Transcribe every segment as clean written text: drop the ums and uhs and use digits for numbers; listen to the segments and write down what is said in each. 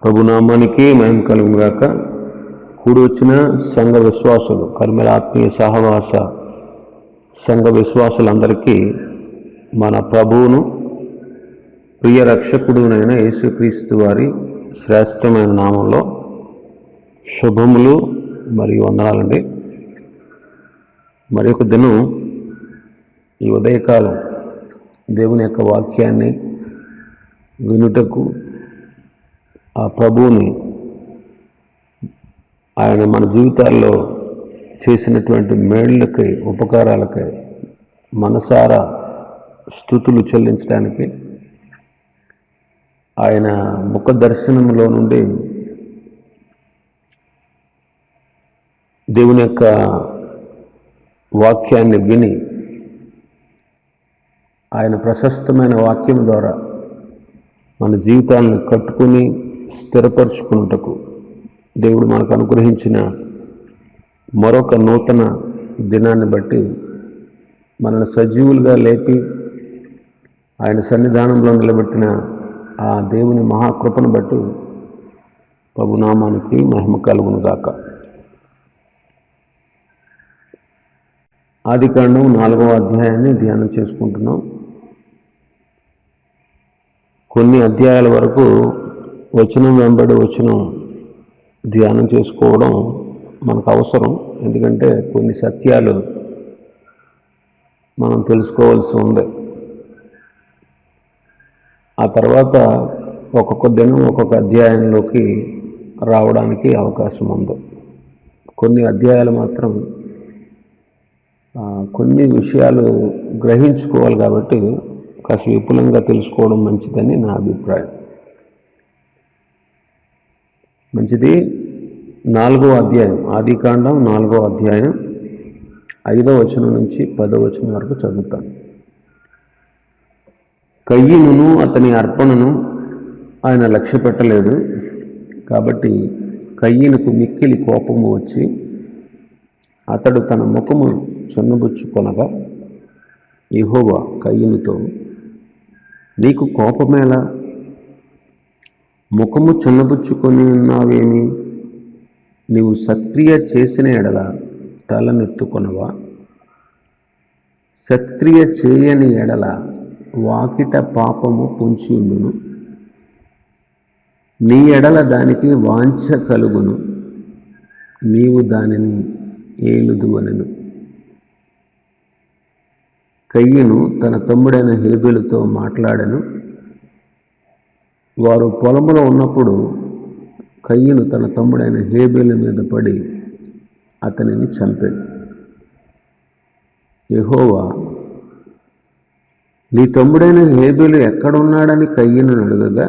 ప్రభునామానికి మహిమ కలుగును గాక. కూడి వచ్చిన సంఘ విశ్వాసులు, కర్మల ఆత్మీయ సహవాస సంఘ విశ్వాసులందరికీ మన ప్రభువును ప్రియ రక్షకుడునైన యేసుక్రీస్తు వారి శ్రేష్టమైన నామంలో శుభములు మరియు వందనాలండి. మరి ఒక దినం ఈ ఉదయకాలం దేవుని యొక్క వాక్యాన్ని వినుటకు, ఆ ప్రభువుని, ఆయన మన జీవితాల్లో చేసినటువంటి మేళ్ళకై, ఉపకారాలకై మనసారా స్తుతులు చెల్లించడానికి, ఆయన ముఖ దర్శనంలో నుండి దేవుని యొక్క వాక్యాన్ని విని, ఆయన ప్రశస్తమైన వాక్యం ద్వారా మన జీవితాలను కట్టుకుని స్థిరపరచుకున్నటకు దేవుడు మనకు అనుగ్రహించిన మరొక నూతన దినాన్ని బట్టి మనల్ని సజీవులుగా లేపి ఆయన సన్నిధానంలో నిలబెట్టిన ఆ దేవుని మహాకృపను బట్టి ప్రభునామానికి మహిమ కలుగును గాక. ఆదికాండం 4వ అధ్యాయాన్ని ధ్యానం చేసుకుంటున్నాం. కొన్ని అధ్యాయాల వరకు వచనం వెంబడి వచనం ధ్యానం చేసుకోవడం మనకు అవసరం. ఎందుకంటే కొన్ని సత్యాలు మనం తెలుసుకోవాల్సి ఉంది. ఆ తర్వాత ఒక్కొక్క దినం ఒక్కొక్క అధ్యాయంలోకి రావడానికి అవకాశం ఉంది. కొన్ని అధ్యాయాలు మాత్రం కొన్ని విషయాలు గ్రహించుకోవాలి కాబట్టి కాస్త విపులంగా తెలుసుకోవడం మంచిదని నా అభిప్రాయం. మంచిది. 4వ అధ్యాయం, ఆదికాండం 4వ అధ్యాయం 5వ వచనం నుంచి 10వ వచనం వరకు చదువుతాను. కయీనును అతని అర్పణను ఆయన లక్ష్య పెట్టలేదు. కాబట్టి కయీనుకు మిక్కిలి కోపము వచ్చి అతడు తన ముఖము చున్నబుచ్చుకొనగా యెహోవా కయీనుతో, నీకు కోపమేలా? ముఖము చున్నబుచ్చుకొని ఉన్నావేమి? నీవు సత్క్రియ చేసిన ఎడల తలనెత్తుకొనవా? సత్క్రియ చేయని ఎడల వాకిట పాపము పొంచి ఉండును. నీ ఎడల దానికి వాంఛ కలుగును, నీవు దానిని ఏలుదువనెను. కయీను తన తమ్ముడైన హేబెలుతో మాట్లాడెను. వారు పొలములో ఉన్నప్పుడు కయీను తన తమ్ముడైన హేబెలు మీద పడి అతనిని చంపెను. యెహోవా, నీ తమ్ముడైన హేబెలు ఎక్కడున్నాడని కయీనును అడగగా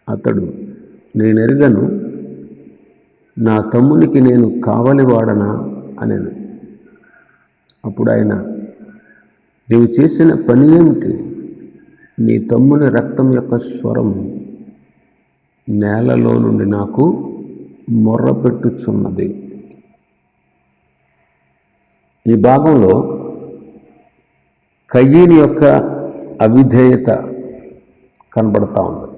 అతడు, నేనెరుగను, నా తమ్మునికి నేను కావలివాడనా అనెను. అప్పుడు ఆయన, నీవు చేసిన పని ఏమిటి? నీ తమ్ముని రక్తం యొక్క స్వరం నేలలో నుండి నాకు మొర్రపెట్టుచున్నది. ఈ భాగంలో కయీను యొక్క అవిధేయత కనబడతా ఉంది.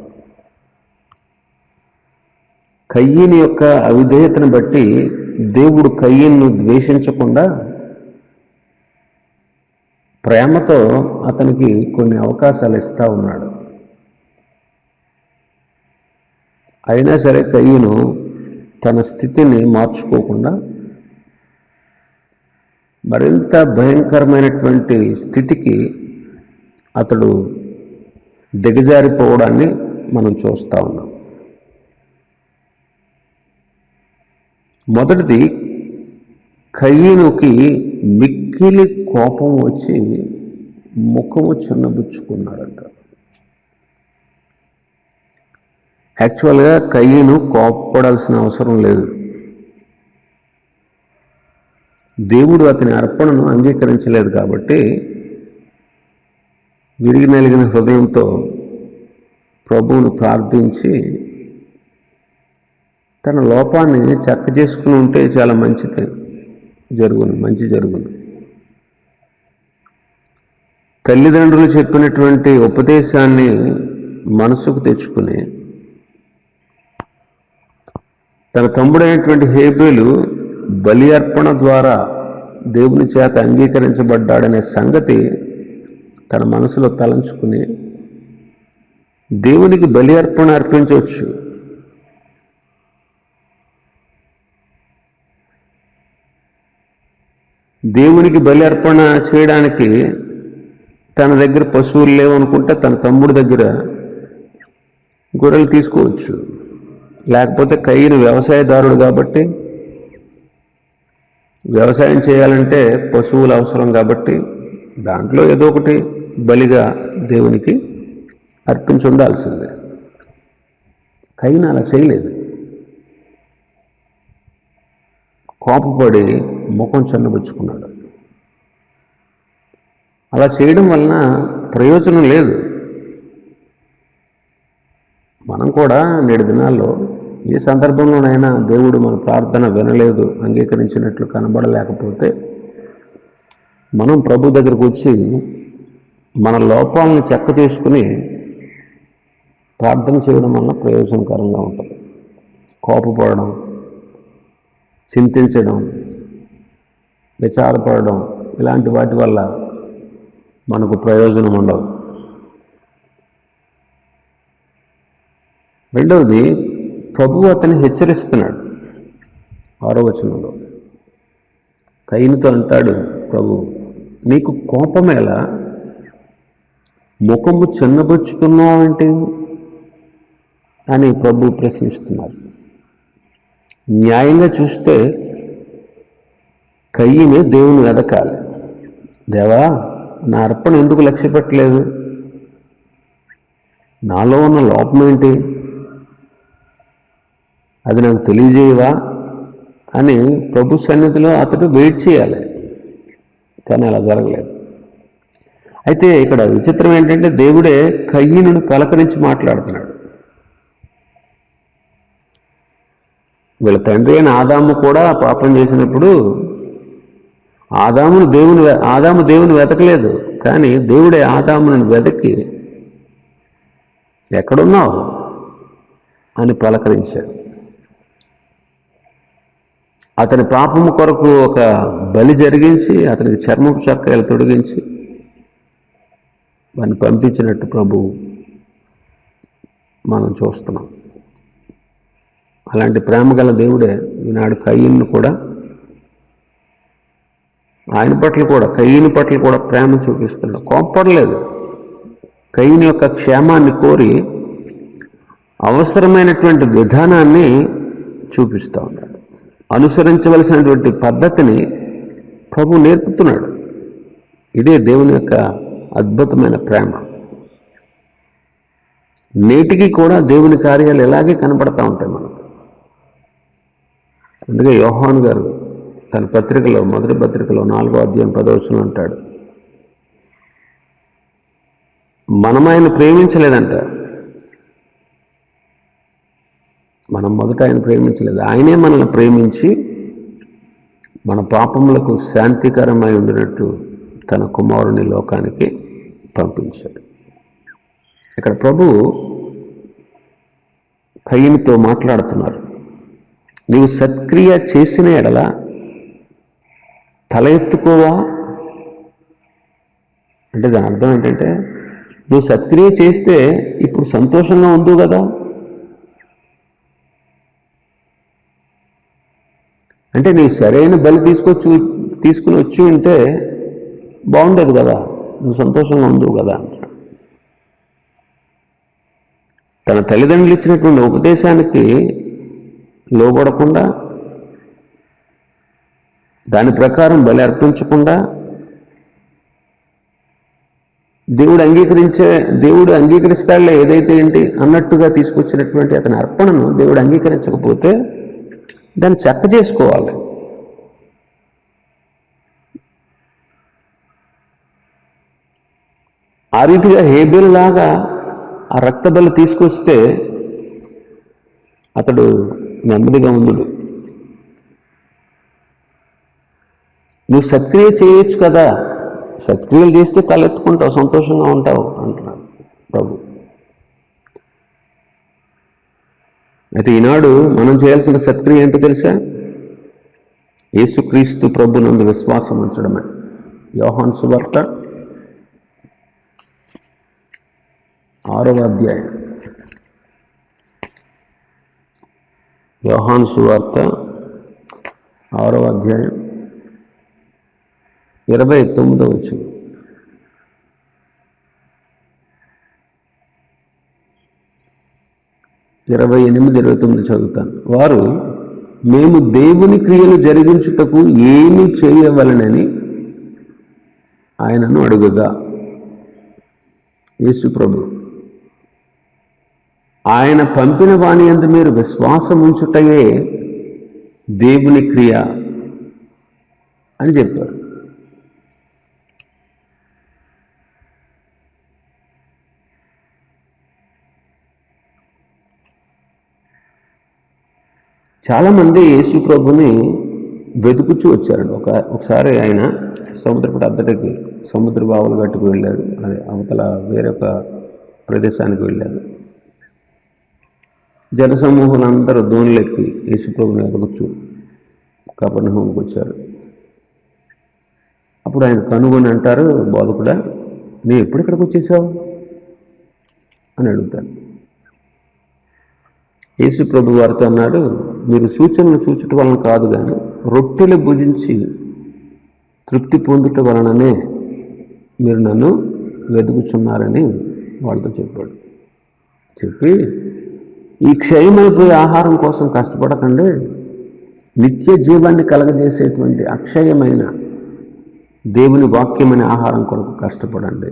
కయీను యొక్క అవిధేయతను బట్టి దేవుడు కయీనును ద్వేషించకుండా ప్రేమతో అతనికి కొన్ని అవకాశాలు ఇస్తూ ఉన్నాడు. అయినా సరే కయీను తన స్థితిని మార్చుకోకుండా మరింత భయంకరమైనటువంటి స్థితికి అతడు దిగజారిపోవడాన్ని మనం చూస్తూ ఉన్నాం. మొదటిది, కయీనుకి మిక్కిలి కోపం వచ్చి ముఖము చిన్నబుచ్చుకున్నాడంట. యాక్చువల్గా కయీను కోపపడాల్సిన అవసరం లేదు. దేవుడు అతని అర్పణను అంగీకరించలేదు కాబట్టి విరిగి నలిగిన హృదయంతో ప్రభువును ప్రార్థించి తన లోపాన్ని చక్క చేసుకుని ఉంటే చాలా మంచి జరుగును. తల్లిదండ్రులు చెప్పినటువంటి ఉపదేశాన్ని మనసుకు తెచ్చుకుని తన తమ్ముడైనటువంటి హేబేలు బలి అర్పణ ద్వారా దేవుని చేత అంగీకరించబడ్డాడనే సంగతి తన మనసులో తలంచుకుని దేవునికి బలి అర్పణ అర్పించవచ్చు. దేవునికి బలి అర్పణ చేయడానికి తన దగ్గర పశువులు లేవనుకుంటే తన తమ్ముడి దగ్గర గొర్రెలు తీసుకోవచ్చు. లేకపోతే కయ్యను వ్యవసాయదారుడు కాబట్టి వ్యవసాయం చేయాలంటే పశువులు అవసరం కాబట్టి దాంట్లో ఏదో ఒకటి బలిగా దేవునికి అర్పించి ఉండాల్సిందే. కయ్యను అలా చేయలేదు. కోపపడి ముఖం చెన్నబుచ్చుకున్నాడు. అలా చేయడం వలన ప్రయోజనం లేదు. మనం కూడా నేటి దినాల్లో ఏ సందర్భంలోనైనా దేవుడు మన ప్రార్థన వినలేదు, అంగీకరించినట్లు కనబడలేకపోతే మనం ప్రభు దగ్గరకు వచ్చి మన లోపాలను చెక్క చేసుకుని ప్రార్థన చేయడం వల్ల ప్రయోజనకరంగా ఉంటుంది. కోపపడడం, చింతించడం, విచారపడడం ఇలాంటి వాటి వల్ల మనకు ప్రయోజనం ఉండదు. రెండవది, ప్రభువు అతన్ని హెచ్చరిస్తున్నాడు. 6వ వచనంలో కయీనుతో అంటాడు ప్రభు, నీకు కోపమేలా, ముఖము చిన్నబుచ్చుకున్నావేంటి అని ప్రభు ప్రశ్నిస్తున్నారు. న్యాయంగా చూస్తే కయ్యను దేవుని వెదకాలి. దేవా, నా అర్పణ ఎందుకు లక్ష్య పెట్టలేదు? నాలో ఉన్న లోపం ఏంటి? అది నాకు తెలియజేయవా అని ప్రభు సన్నిధిలో అతడు వెయిట్ చేయాలి. కానీ అలా జరగలేదు. అయితే ఇక్కడ విచిత్రం ఏంటంటే దేవుడే కయ్యనుని పలకరించి మాట్లాడుతున్నాడు. వీళ్ళ తండ్రి అయిన ఆదాము కూడా పాపం చేసినప్పుడు ఆదాము దేవుని వెతకలేదు. కానీ దేవుడే ఆదామును వెతకి ఎక్కడున్నావు అని పలకరించాడు. అతని పాపము కొరకు ఒక బలి జరిగించి అతనికి చర్మపు చొక్కాయలు తొడిగించి వాడిని పంపించినట్టు ప్రభు మనం చూస్తున్నాం. అలాంటి ప్రేమ గల దేవుడే ఈనాడు కయ్యను కూడా కయ్యను పట్ల కూడా ప్రేమ చూపిస్తున్నాడు. కోప్పడలేదు. కయ్యను యొక్క క్షేమాన్ని కోరి అవసరమైనటువంటి విధానాన్ని చూపిస్తూ ఉన్నాడు. అనుసరించవలసినటువంటి పద్ధతిని ప్రభు నేర్పుతున్నాడు. ఇదే దేవుని యొక్క అద్భుతమైన ప్రేమ. నేటికి కూడా దేవుని కార్యాలు ఇలాగే కనపడతా ఉంటాయి మనకు. అందుకే యోహాను గారు తన పత్రికలో, మొదటి పత్రికలో 4వ అధ్యాయం 10వ వచనం అంటాడు, మనం ఆయన ప్రేమించలేదంట. మనం మొదట ఆయన ప్రేమించలేదు. ఆయనే మనల్ని ప్రేమించి మన పాపములకు శాంతికరమై ఉండినట్టు తన కుమారుని లోకానికి పంపించాడు. ఇక్కడ ప్రభు కయ్యనుతో మాట్లాడుతున్నారు. నీవు సత్క్రియ చేసిన ఎడల తల ఎత్తుకోవా అంటే దాని అర్థం ఏంటంటే నువ్వు సత్క్రియ చేస్తే ఇప్పుడు సంతోషంగా ఉండు కదా. అంటే నీవు సరైన బలి తీసుకుని వచ్చి ఉంటే బాగుండేది కదా, నువ్వు సంతోషంగా ఉండు కదా అంటాడు. తన తల్లిదండ్రులు ఇచ్చినటువంటి ఉపదేశానికి లోబడకుండా, దాని ప్రకారం బలి అర్పించకుండా, దేవుడు అంగీకరిస్తాడులే ఏదైతే ఏంటి అన్నట్టుగా తీసుకొచ్చినటువంటి అతని అర్పణను దేవుడు అంగీకరించకపోతే దాన్ని చెక్క చేసుకోవాలి. ఆ రీతిగా హేబెల్ లాగా ఆ రక్త బలి తీసుకొస్తే అతడు నెమ్మదిగా ఉండు. నువ్వు సత్క్రియ చేయొచ్చు కదా, సత్క్రియలు చేస్తే తలెత్తుకుంటావు, సంతోషంగా ఉంటావు అంటున్నాడు ప్రభు. అయితే ఈనాడు మనం చేయాల్సిన సత్క్రియ ఏంటో తెలుసా? యేసుక్రీస్తు ప్రభునందు విశ్వాసం ఉంచడమే. యోహాను సువార్త 6వ అధ్యాయం. యోహాను సువార్త 6వ అధ్యాయం 29వ వచనం. 28, 29 చదువుతాను. వారు, మేము దేవుని క్రియలు జరిగించుటకు ఏమి చేయవలనని ఆయనను అడుగుగా, యేసు ప్రభు, ఆయన పంపిన వాని యందు మీరు విశ్వాసం ఉంచుటయే దేవుని క్రియ అని చెప్పారు. చాలామంది యేసు ప్రభుని వెతుకుచూ వచ్చారండి. ఒకసారి ఆయన సముద్రపు అద్దటికి, సముద్ర బావులు గట్టుకు వెళ్ళారు. అదే అవతల వేరొక ప్రదేశానికి వెళ్ళారు. జనసమూహులందరూ దోణులెక్కి యేసు ప్రభుని వెతుకుచూ కపెర్నహూముకు వచ్చారు. అప్పుడు ఆయన కనుగొని అంటారు, బోధకుడా, నువ్వు ఎప్పుడు ఇక్కడికి వచ్చేసావు అని అడుగుతారు. యేసు ప్రభు వారితో అన్నాడు, మీరు సూచనలు చూచుట వలన కాదు, కానీ రొట్టెలు భుజించి తృప్తి పొందుట వలననే మీరు నన్ను వెతుకుచున్నారని వాళ్ళతో చెప్పాడు. చెప్పి, ఈ క్షయమైపోయే ఆహారం కోసం కష్టపడకండి, నిత్య జీవాన్ని కలగజేసేటువంటి అక్షయమైన దేవుని వాక్యమైన ఆహారం కొరకు కష్టపడండి.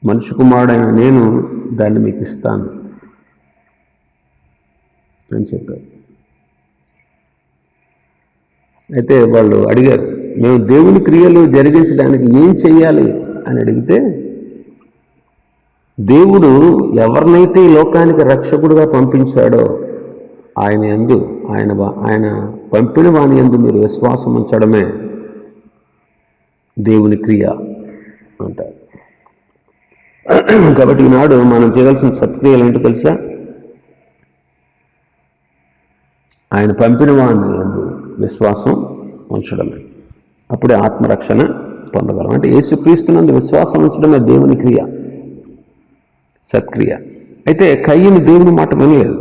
మనిషి కుమారుడైన నేను దాన్ని మీకు ఇస్తాను అని చెప్పారు. అయితే వాళ్ళు అడిగారు, మేము దేవుని క్రియలు జరిగించడానికి ఏం చెయ్యాలి అని అడిగితే, దేవుడు ఎవరినైతే ఈ లోకానికి రక్షకుడుగా పంపించాడో ఆయన యందు, ఆయన పంపిన వాని యందు మీరు విశ్వాసం ఉంచడమే దేవుని క్రియ అంటారు. కాబట్టి ఈనాడు మనం చేయవలసిన సత్క్రియలు ఏంటో తెలుసా? ఆయన పంపిన వాని యందు విశ్వాసం ఉంచడమే. అప్పుడే ఆత్మరక్షణ పొందగలం. అంటే యేసుక్రీస్తునందు విశ్వాసం ఉంచడమే దేవుని క్రియ, సత్క్రియ. అయితే కయ్యను దేవుని మాట వినలేదు.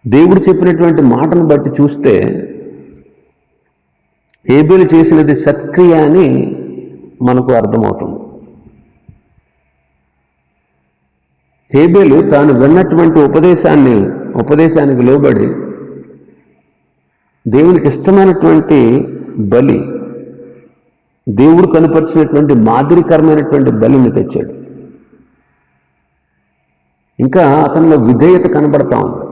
దేవుడు చెప్పినటువంటి మాటను బట్టి చూస్తే హేబేలు చేసినది సత్క్రియ అని మనకు అర్థమవుతుంది. హేబేలు తాను విన్నటువంటి ఉపదేశానికి లోబడి దేవునికి ఇష్టమైనటువంటి బలి, దేవుడు కనుపరిచినటువంటి మాదిరికరమైనటువంటి బలిని తెచ్చాడు. ఇంకా అతనిలో విధేయత కనబడతా ఉంది.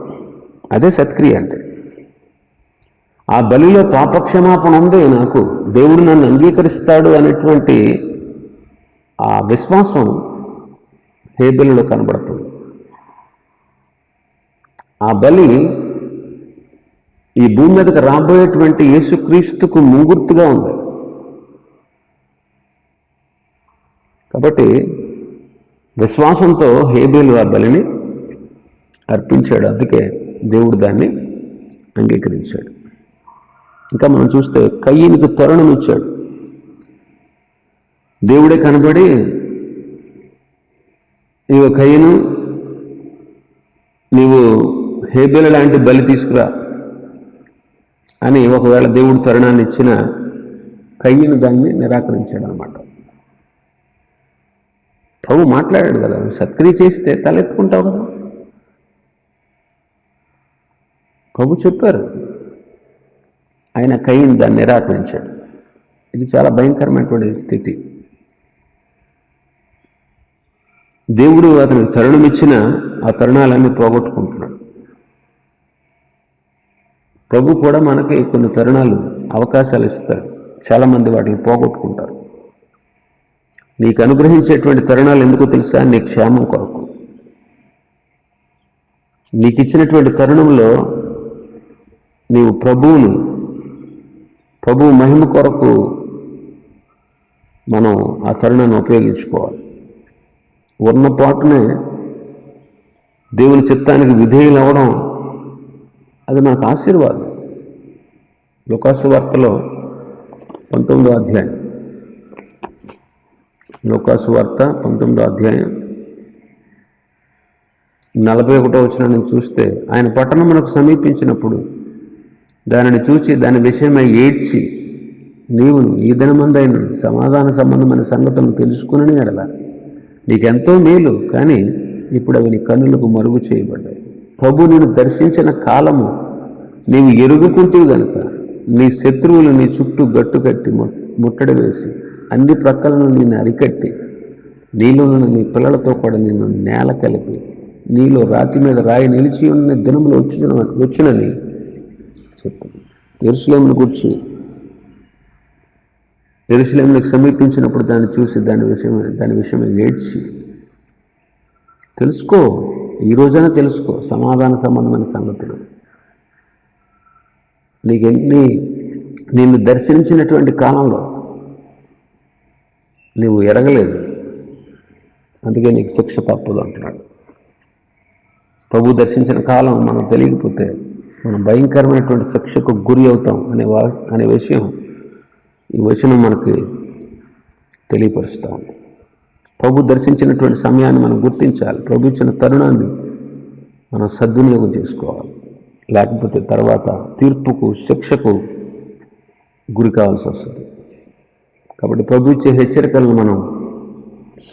అదే సత్క్రియ అంటే. ఆ బలిలో పాపక్షమాపణ ఉంది, నాకు దేవుడు నన్ను అంగీకరిస్తాడు అనేటువంటి ఆ విశ్వాసం హేబేలులో కనబడుతుంది. ఆ బలి ఈ భూమి మీదకి రాబోయేటువంటి యేసుక్రీస్తుకు ముంగుర్తుగా ఉంది. కాబట్టి విశ్వాసంతో హేబేలు ఆ బలిని అర్పించాడు. అందుకే దేవుడు దాన్ని అంగీకరించాడు. ఇంకా మనం చూస్తే కయ్యనుకు తరుణం ఇచ్చాడు. దేవుడే కనబడి, ఇగో కయ్యను, నీవు హేబేలు లాంటి బలి తీసుకురా అని ఒకవేళ దేవుడు తరుణాన్ని ఇచ్చిన కయ్యను దాన్ని నిరాకరించాడు అన్నమాట. ప్రభు మాట్లాడాడు కదా, సత్క్రియ చేస్తే తలెత్తుకుంటావు కదా. ప్రభు చెప్పారు, ఆయన కయ్యను దాన్ని నిరాకరించాడు. ఇది చాలా భయంకరమైనటువంటి స్థితి. దేవుడు అతనికి తరుణం ఇచ్చిన ఆ తరుణాలన్నీ పోగొట్టుకుంటున్నాడు. ప్రభు కూడా మనకి కొన్ని తరుణాలు, అవకాశాలు ఇస్తాడు. చాలామంది వాటిని పోగొట్టుకుంటారు. నీకు అనుగ్రహించేటువంటి తరుణాలు ఎందుకో తెలుసా? నీ క్షేమం కొరకు. నీకు ఇచ్చినటువంటి తరుణంలో నీవు ప్రభు మహిమ కొరకు మనం ఆ తరుణాన్ని ఉపయోగించుకోవాలి. ఉన్న పాటునే దేవుని చిత్తానికి విధేయులు అవ్వడం అది మనకు ఆశీర్వాదం. లూకాసు వార్తలో 19వ అధ్యాయం, లూకాసు వార్త 19వ అధ్యాయం 41వ వచనాన్ని చూస్తే, ఆయన పట్టణమునకు సమీపించినప్పుడు దానిని చూచి దాని విషయమై ఏడ్చి, నీవు ఈ దినమందైన సమాధాన సంబంధమైన సంగతులను తెలుసుకుని ఎడల నీకెంతో మేలు, కానీ ఇప్పుడు అవి నీ కన్నులకు మరుగు చేయబడ్డాయి. ప్రభు నిన్ను దర్శించిన కాలము నీవు ఎరుగుకుంటూ గనుక నీ శత్రువులు నీ చుట్టూ గట్టు కట్టి ముట్టడి వేసి అన్ని ప్రక్కలను నిన్ను అరికట్టి నీలోనున్న నీ పిల్లలతో కూడా నిన్ను నేల కలిపి నీలో రాతి మీద రాయి నిలిచి ఉన్న దినములు వచ్చినని చెప్తుంది. యెరూషలేమును గురించి, యెరూషలేమునికి సమీపించినప్పుడు దాన్ని చూసి దాని విషయమై ఏడ్చి, తెలుసుకో, ఈ రోజైనా తెలుసుకో సమాధాన సంబంధమైన సంగతులు. నిన్ను దర్శించినటువంటి కాలంలో నువ్వు ఎరగలేదు, అందుకే నీకు శిక్ష తప్పదు అంటున్నాడు. ప్రభు దర్శించిన కాలం మనం తెలియకపోతే మనం భయంకరమైనటువంటి శిక్షకు గురి అవుతాం అనే విషయం ఈ వచనం మనకి తెలియపరుస్తూ ఉంది. ప్రభు దర్శించినటువంటి సమయాన్ని మనం గుర్తించాలి. ప్రభు ఇచ్చిన తరుణాన్ని మనం సద్వినియోగం చేసుకోవాలి. లేకపోతే తర్వాత తీర్పుకు, శిక్షకు గురి కావాల్సి వస్తుంది. కాబట్టి ప్రభు ఇచ్చే హెచ్చరికలను మనం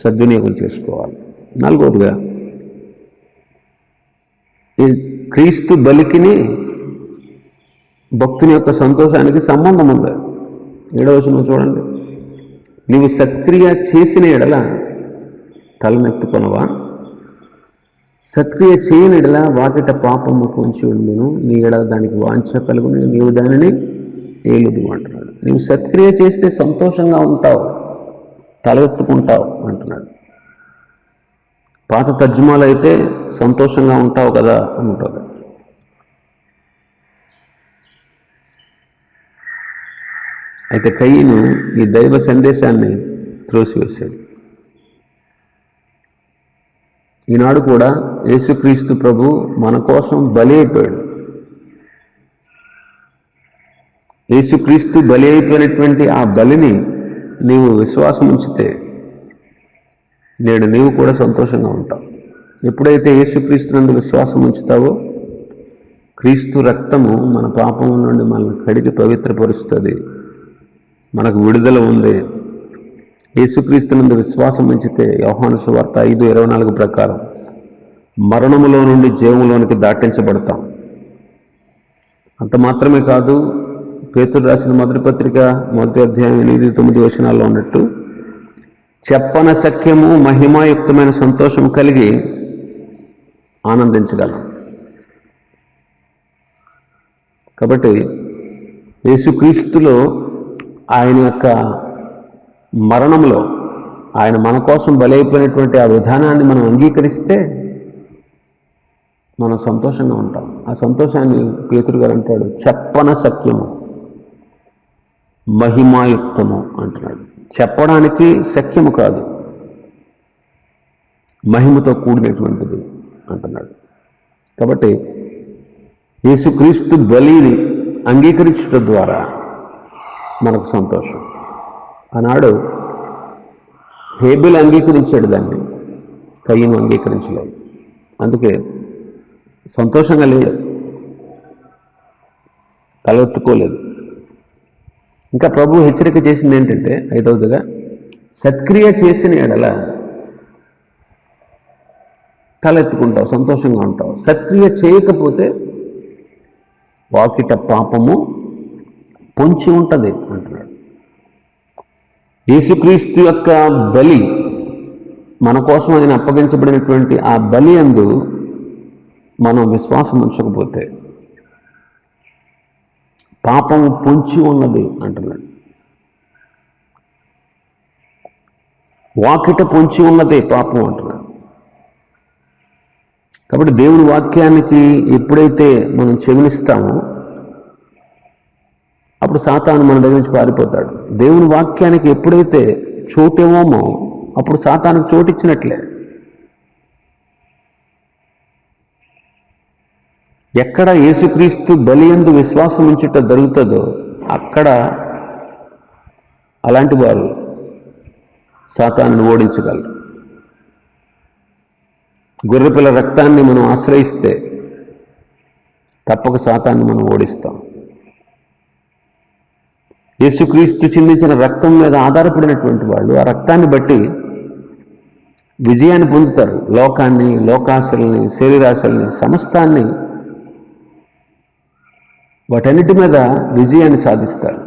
సద్వినియోగం చేసుకోవాలి. 4వదిగా, ఈ క్రీస్తు బలికిని భక్తుని యొక్క సంతోషానికి సంబంధం ఉంది. 7వ వచనం చూడండి, నీవు సత్క్రియ చేసిన ఎడల తలనెత్తుకొనవా, సత్క్రియ చేయని ఎడల వాకిట పాపము పొంచి ఉండును, నీ ఎడల దానికి వాంఛ కలుగును, నీవు దానిని ఏలుదు అంటున్నాడు. నీవు సత్క్రియ చేస్తే సంతోషంగా ఉంటావు, తల ఎత్తుకుంటావు అంటున్నాడు. పాత తర్జుమాలు అయితే సంతోషంగా ఉంటావు కదా అని ఉంటుంది. అయితే కయ్యను ఈ దైవ సందేశాన్ని త్రోసివేశాడు. ఈనాడు కూడా యేసుక్రీస్తు ప్రభు మన కోసం బలి అయిపోయాడు. యేసుక్రీస్తు బలి అయిపోయినటువంటి ఆ బలిని నీవు విశ్వాసం ఉంచితే నేడు నీవు కూడా సంతోషంగా ఉంటావు. ఎప్పుడైతే యేసుక్రీస్తునందు విశ్వాసం ఉంచుతావో క్రీస్తు రక్తము మన పాపం నుండి మనల్ని కడిగి పవిత్రపరుస్తుంది, మనకు విడుదల ఉంది. యేసుక్రీస్తునందు విశ్వాసం ఉంచితే యోహాను సువార్త 5:24 ప్రకారం మరణములో నుండి జీవములోనికి దాటించబడతాం. అంత మాత్రమే కాదు, పేతురు రాసిన మొదటి పత్రిక 1వ అధ్యాయం 8-9 వచనాల్లో ఉన్నట్టు చెప్పన సఖ్యము మహిమాయుక్తమైన సంతోషం కలిగి ఆనందించగలం. కాబట్టి యేసుక్రీస్తులో ఆయన యొక్క మరణంలో ఆయన మన కోసం బలైపోయినటువంటి ఆ విధానాన్ని మనం అంగీకరిస్తే మనం సంతోషంగా ఉంటాం. ఆ సంతోషాన్ని పేతురు గారు అంటాడు, చెప్పన సఖ్యము మహిమాయుక్తము అంటున్నాడు. చెప్పడానికి సఖ్యము కాదు, మహిమతో కూడినటువంటిది అంటున్నాడు. కాబట్టి యేసుక్రీస్తు బలిని అంగీకరించడం ద్వారా మనకు సంతోషం. ఆనాడు హేబెలు అంగీకరించాడు దాన్ని, కయ్యను అంగీకరించలేదు. అందుకే సంతోషంగా లేదు, తలెత్తుకోలేదు. ఇంకా ప్రభు హెచ్చరిక చేసింది ఏంటంటే 5వదిగా, సత్క్రియ చేసిన ఎడల తలెత్తుకుంటావు, సంతోషంగా ఉంటావు. సత్క్రియ చేయకపోతే వాకిట పాపము పొంచి ఉంటుంది అంటున్నాడు. యేసుక్రీస్తు యొక్క బలి, మన కోసం ఆయన అప్పగించబడినటువంటి ఆ బలి యందు మనం విశ్వాసం ఉంచకపోతే పాపము పొంచి ఉన్నది అంటున్నాడు. వాకిట పొంచి ఉన్నదే పాపం అంటున్నాడు. కాబట్టి దేవుని వాక్యానికి ఎప్పుడైతే మనం చెవినిస్తామో అప్పుడు సాతాను మన దగ్గర నుంచి పారిపోతాడు. దేవుని వాక్యానికి ఎప్పుడైతే చోటేమోమో అప్పుడు సాతానుకు చోటిచ్చినట్లే. ఎక్కడ యేసుక్రీస్తు బలియందు విశ్వాసం ఉంచుట జరుగుతుందో అక్కడ అలాంటి వారు సాతానుని ఓడించగలరు. గొర్రెపిల్ల రక్తాన్ని మనం ఆశ్రయిస్తే తప్పక సాతాన్ని మనం ఓడిస్తాం. యేసుక్రీస్తు చిందించిన రక్తం మీద ఆధారపడినటువంటి వాళ్ళు ఆ రక్తాన్ని బట్టి విజయాన్ని పొందుతారు. లోకాన్ని, లోకాశల్ని, శరీరాశల్ని, సమస్తాన్ని, వాటన్నిటి మీద విజయాన్ని సాధిస్తారు.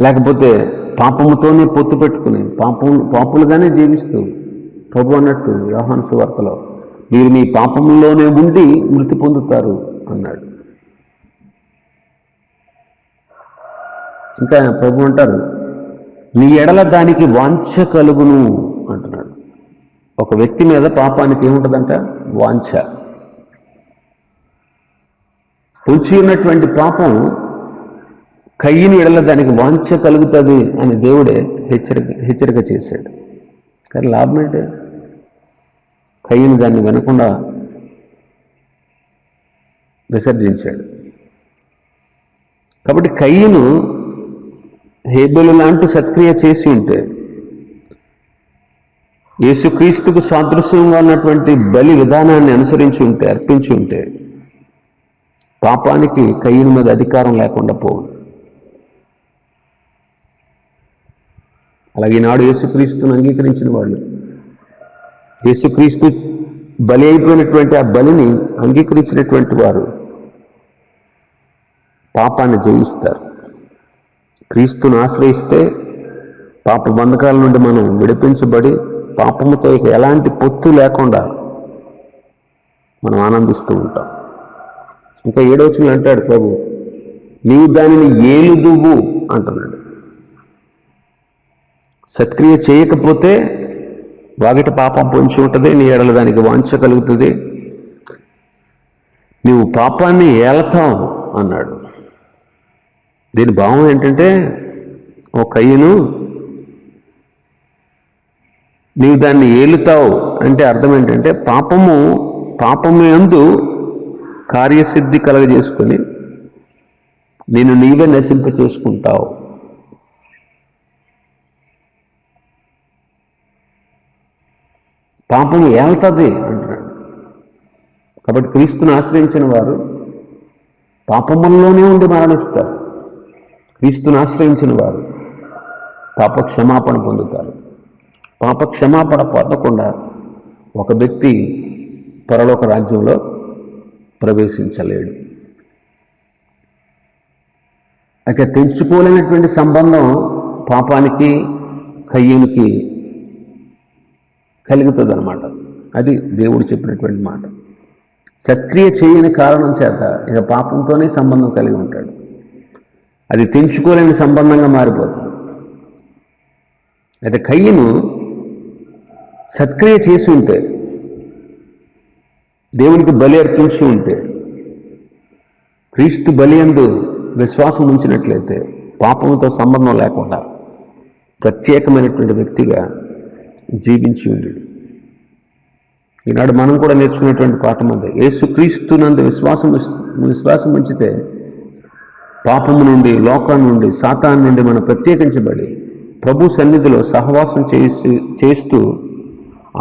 లేకపోతే పాపముతోనే పొత్తు పెట్టుకుని పాపులుగానే జీవిస్తూ ప్రభు అన్నట్టు యోహాను సువార్తలో మీరు మీ పాపంలోనే ఉండి మృతి పొందుతారు అన్నాడు. ఇంకా ప్రభు అంటారు నీ ఎడల దానికి వాంఛ కలుగును అంటున్నాడు. ఒక వ్యక్తి మీద పాపానికి ఏముంటుందంట? వాంఛ. పొంచి ఉన్నటువంటి పాపం కయ్యని ఎడల దానికి వాంఛ కలుగుతుంది అని దేవుడే హెచ్చరిక చేశాడు. కానీ లాభం ఏంటి? కయ్యని దాన్ని వినకుండా విసర్జించాడు. కాబట్టి కయ్యను హేబెలు లాంటి సత్క్రియ చేసి ఉంటే, యేసుక్రీస్తుకు సాదృశ్యంగా ఉన్నటువంటి బలి విధానాన్ని అనుసరించి ఉంటే, అర్పించి ఉంటే పాపానికి కయ్యను మీద అధికారం లేకుండా పోవు. అలాగే ఈనాడు యేసుక్రీస్తును అంగీకరించిన వాళ్ళు, యేసుక్రీస్తు బలి అయిపోయినటువంటి ఆ బలిని అంగీకరించినటువంటి వారు పాపాన్ని జయిస్తారు. క్రీస్తును ఆశ్రయిస్తే పాప బంధకాల నుండి మనం విడిపించబడి పాపముతో ఇక ఎలాంటి పొత్తు లేకుండా మనం ఆనందిస్తూ ఉంటాం. ఇంకా 7వ వచనంలో అంటాడు ప్రభు, నీవు దానిని ఏలుదువు అంటున్నాడు. సత్క్రియ చేయకపోతే వాగిట పాపం పొంచి ఉంటుంది, నీ ఎడల దానికి వాంఛ కలుగుతుంది, నీవు పాపాన్ని ఏలతావు అన్నాడు. దీని భావం ఏంటంటే, ఓ కయ్యను నీవు దాన్ని ఏలుతావు అంటే అర్థం ఏంటంటే పాపము యందు కార్యసిద్ధి కలగజేసుకొని నేను నీవే నశింప చేసుకుంటావు. పాపము ఏల్తుంది అంటున్నాడు. కాబట్టి క్రీస్తును ఆశ్రయించిన వారు పాపముల్లోనే ఉండి మరణిస్తారు. క్రీస్తును ఆశ్రయించిన వారు పాప క్షమాపణ పొందుతారు. పాప క్షమాపణ పొందకుండా ఒక వ్యక్తి పరలోక రాజ్యంలో ప్రవేశించలేడు. అయితే తెంచుకోలేనటువంటి సంబంధం పాపానికి కయ్యూనికి కలుగుతుంది అన్నమాట. అది దేవుడు చెప్పినటువంటి మాట. సత్క్రియ చేయని కారణం చేత ఇక పాపంతోనే సంబంధం కలిగి ఉంటాడు. అది తెంచుకోలేని సంబంధంగా మారిపోతుంది. అయితే కయ్యను సత్క్రియ చేసి ఉంటే, దేవునికి బలి అర్పించి ఉంటే, క్రీస్తు బలియందు విశ్వాసం ఉంచినట్లయితే పాపంతో సంబంధం లేకుండా ప్రత్యేకమైనటువంటి వ్యక్తిగా జీవించి ఉంది. ఈనాడు మనం కూడా నేర్చుకునేటువంటి పాఠం ఉంది. యేసుక్రీస్తునందు విశ్వాసం ఉంచితే పాపము నుండి, లోకం నుండి, సాతాను నుండి మనం ప్రత్యేకించబడి ప్రభు సన్నిధిలో సహవాసం చేస్తూ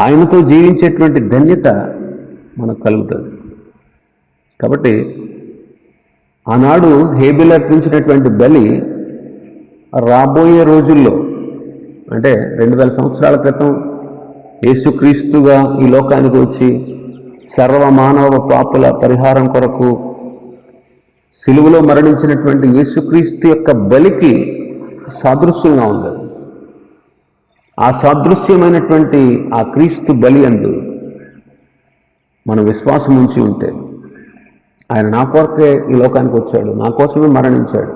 ఆయనతో జీవించేటువంటి ధన్యత మనకు కలుగుతుంది. కాబట్టి ఆనాడు హేబెలు అర్పించినటువంటి బలి రాబోయే రోజుల్లో, అంటే 2000 సంవత్సరాల క్రితం యేసుక్రీస్తుగా ఈ లోకానికి వచ్చి సర్వమానవ పాపుల పరిహారం కొరకు సిలువలో మరణించినటువంటి యేసుక్రీస్తు యొక్క బలికి సాదృశ్యంగా ఉంది. ఆ సాదృశ్యమైనటువంటి ఆ క్రీస్తు బలి యందు మన విశ్వాసం ఉంచి ఉంటే, ఆయన నా కొరకే ఈ లోకానికి వచ్చాడు, నా కోసమే మరణించాడు,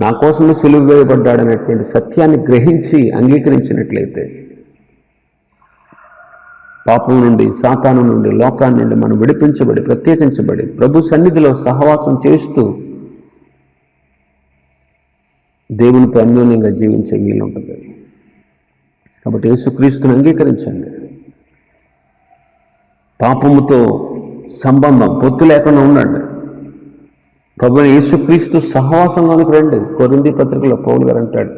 నా కోసమే సిలువ వేయబడ్డాడు అనేటువంటి సత్యాన్ని గ్రహించి అంగీకరించినట్లయితే పాపం నుండి, సాతాను నుండి, లోకాన్ని నుండి మనం విడిపించబడి ప్రత్యేకించబడి ప్రభు సన్నిధిలో సహవాసం చేస్తూ దేవునితో అన్యోన్యంగా జీవించే వీలు ఉంటుంది. కాబట్టి యేసుక్రీస్తుని అంగీకరించండి. పాపముతో సంబంధం, పొత్తు లేకుండా ఉండండి. ప్రభు యేసుక్రీస్తు సహవాసంలోనికి రండి. కొరింథీ పత్రికలో పౌలు గారు అంటాడు,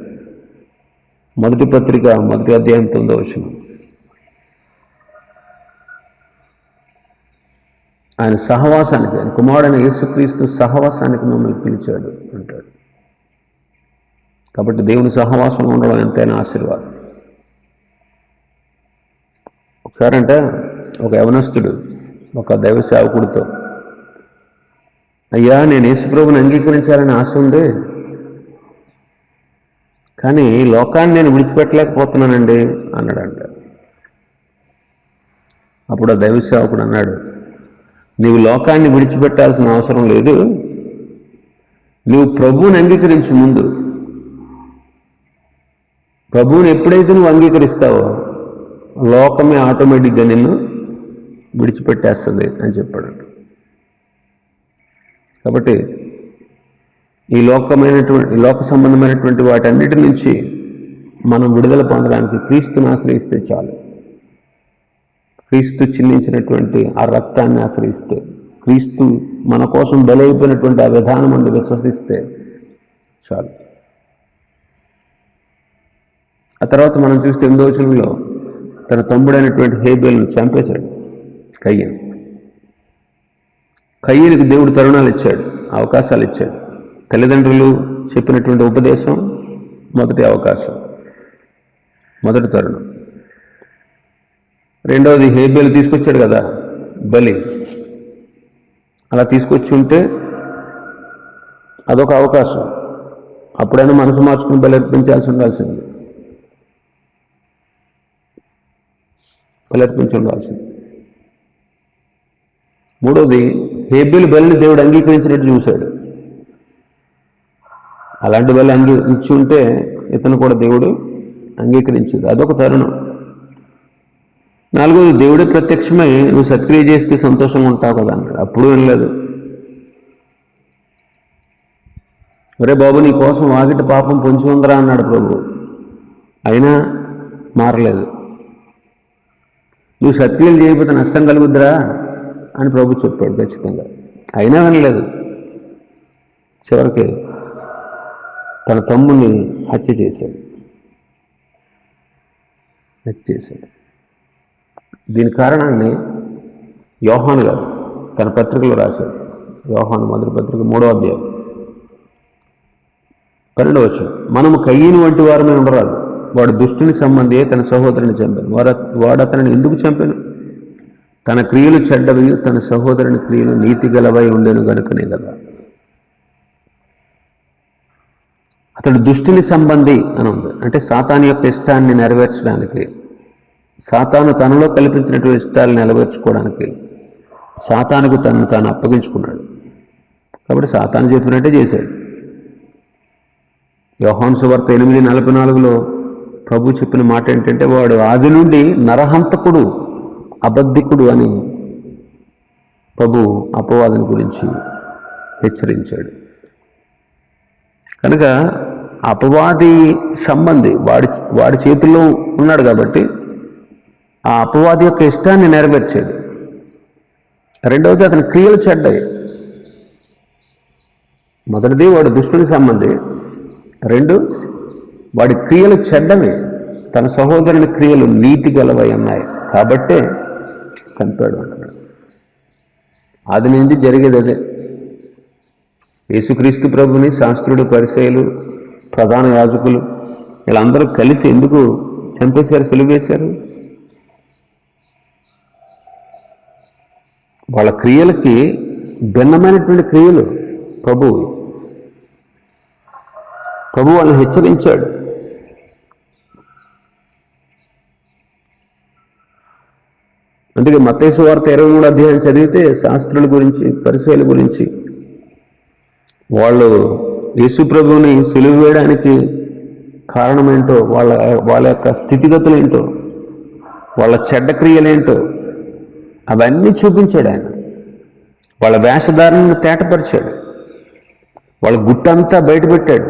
మొదటి పత్రిక 1వ అధ్యాయం 9వ వచనం, ఆయన సహవాసానికి, ఆయన కుమారుడైన యేసుక్రీస్తు సహవాసానికి మిమ్మల్ని పిలిచాడు అంటాడు. కాబట్టి దేవుని సహవాసంలో ఉండడం ఎంతైనా ఆశీర్వాదం. ఒకసారి అంటే ఒక యవనస్తుడు ఒక దైవ సేవకుడితో, అయ్యా నేను యేసుప్రభుని అంగీకరించాలని ఆశ ఉంది, కానీ లోకాన్ని నేను విడిచిపెట్టలేకపోతున్నానండి అన్నాడంట. అప్పుడు ఆ దైవ సేవకుడు అన్నాడు, నీవు లోకాన్ని విడిచిపెట్టాల్సిన అవసరం లేదు, నువ్వు ప్రభువుని అంగీకరించు. ముందు ప్రభువుని ఎప్పుడైతే నువ్వు అంగీకరిస్తావో లోకమే ఆటోమేటిక్గా నిన్ను విడిచిపెట్టేస్తుంది అని చెప్పాడు. కాబట్టి ఈ లోక సంబంధమైనటువంటి వాటన్నిటి నుంచి మనం విడుదల పొందడానికి క్రీస్తుని ఆశ్రయిస్తే చాలు. క్రీస్తు చిందించినటువంటి ఆ రక్తాన్ని ఆశ్రయిస్తే, క్రీస్తు మన కోసం బలైపోయినటువంటి ఆ విధానం అందు విశ్వసిస్తే చాలు. ఆ తర్వాత మనం చూస్తే 8వ వచనంలో తన తమ్ముడైనటువంటి హేబేలును చంపేశాడు కయ్యను. కయ్యనికి దేవుడు తరుణాలు ఇచ్చాడు, అవకాశాలు ఇచ్చాడు. తల్లిదండ్రులు చెప్పినటువంటి ఉపదేశం మొదటి అవకాశం, మొదటి తరుణం. రెండవది హేబేలు తీసుకొచ్చాడు కదా బలి, అలా తీసుకొచ్చి ఉంటే అదొక అవకాశం. అప్పుడైనా మనసు మార్చుకుని బలి అర్పించాల్సి ఉండాల్సింది. మూడవది హేబేలు బలిని దేవుడు అంగీకరించినట్టు చూశాడు. అలాంటి బలి ఇచ్చి ఉంటే ఇతను కూడా దేవుడు అంగీకరించింది, అదొక తరుణం. నాలుగవది దేవుడే ప్రత్యక్షమై నువ్వు సత్క్రియ చేస్తే సంతోషంగా ఉంటావు కదా అన్నాడు. అప్పుడు వినలేదు. ఒరే బాబు, నీ కోసం వాకిట పాపం పొంచి ఉందరా అన్నాడు ప్రభు. అయినా మారలేదు. నువ్వు సత్క్రియలు చేయకపోతే నష్టం కలుగుద్దిరా అని ప్రభు చెప్పాడు ఖచ్చితంగా. అయినా వినలేదు. చివరికి తన తమ్ముని హత్య చేశాడు. దీని కారణాన్ని యోహాను గారు తన పత్రికలో రాశాడు. యోహాను మొదటి పత్రిక 3వ అధ్యాయం 12వ వచనం, మనము కయ్యను వంటి వారమే ఉండరాదు. వాడు దుష్టుని సంబంధియే తన సహోదరుని చంపాను. వాడు అతనిని ఎందుకు చంపాను? తన క్రియలు చెడ్డవి, తన సహోదరుని క్రియలు నీతి గలవై ఉండేను గనుకనే కదా. అతడు దుష్టుని సంబంధి అని ఉంది. అంటే సాతాను యొక్క ఇష్టాన్ని నెరవేర్చడానికి, సాతాను తనలో కల్పించినటువంటి ఇష్టాలను నెరవేర్చుకోవడానికి సాతానుకు తనను తాను అప్పగించుకున్నాడు. కాబట్టి సాతాను చెప్పినట్టే చేశాడు. యోహాను సువార్త 8:44లో ప్రభు చెప్పిన మాట ఏంటంటే, వాడు ఆది నుండి నరహంతకుడు, అబద్ధికుడు అని ప్రభు అపవాదుని గురించి హెచ్చరించాడు. కనుక అపవాది సంబంధి వాడి చేతుల్లో ఉన్నాడు కాబట్టి ఆ అపవాది యొక్క ఇష్టాన్ని నెరవేర్చాడు. రెండవది అతని క్రియలు చెడ్డాయి. మొదటిది వాడు దుష్టుని సంబంధి, రెండు వాడి క్రియలు చెడ్డవి, తన సహోదరుని క్రియలు నీతి గలవై ఉన్నాయి కాబట్టే చంపాడు అంటున్నాడు. ఆది నుంచి జరిగేది అదే. యేసుక్రీస్తు ప్రభుని శాస్త్రుడు, పరిసయ్యులు, ప్రధాన యాజకులు వీళ్ళందరూ కలిసి ఎందుకు చంపేశారు, సిలువేశారు? వాళ్ళ క్రియలకి భిన్నమైనటువంటి క్రియలు ప్రభు వాళ్ళని హెచ్చరించాడు. అందుకే మత్తయి సువార్త 23వ అధ్యాయం చదివితే శాస్త్రుల గురించి, పరిసయ్యుల గురించి, వాళ్ళు యేసు ప్రభువుని సిలువ వేయడానికి కారణమేంటో, వాళ్ళ యొక్క స్థితిగతులేంటో, వాళ్ళ చెడ్డ క్రియలేంటో అవన్నీ చూపించాడు ఆయన. వాళ్ళ వేషధారణను తేటపరిచాడు, వాళ్ళ గుట్టంతా బయటపెట్టాడు.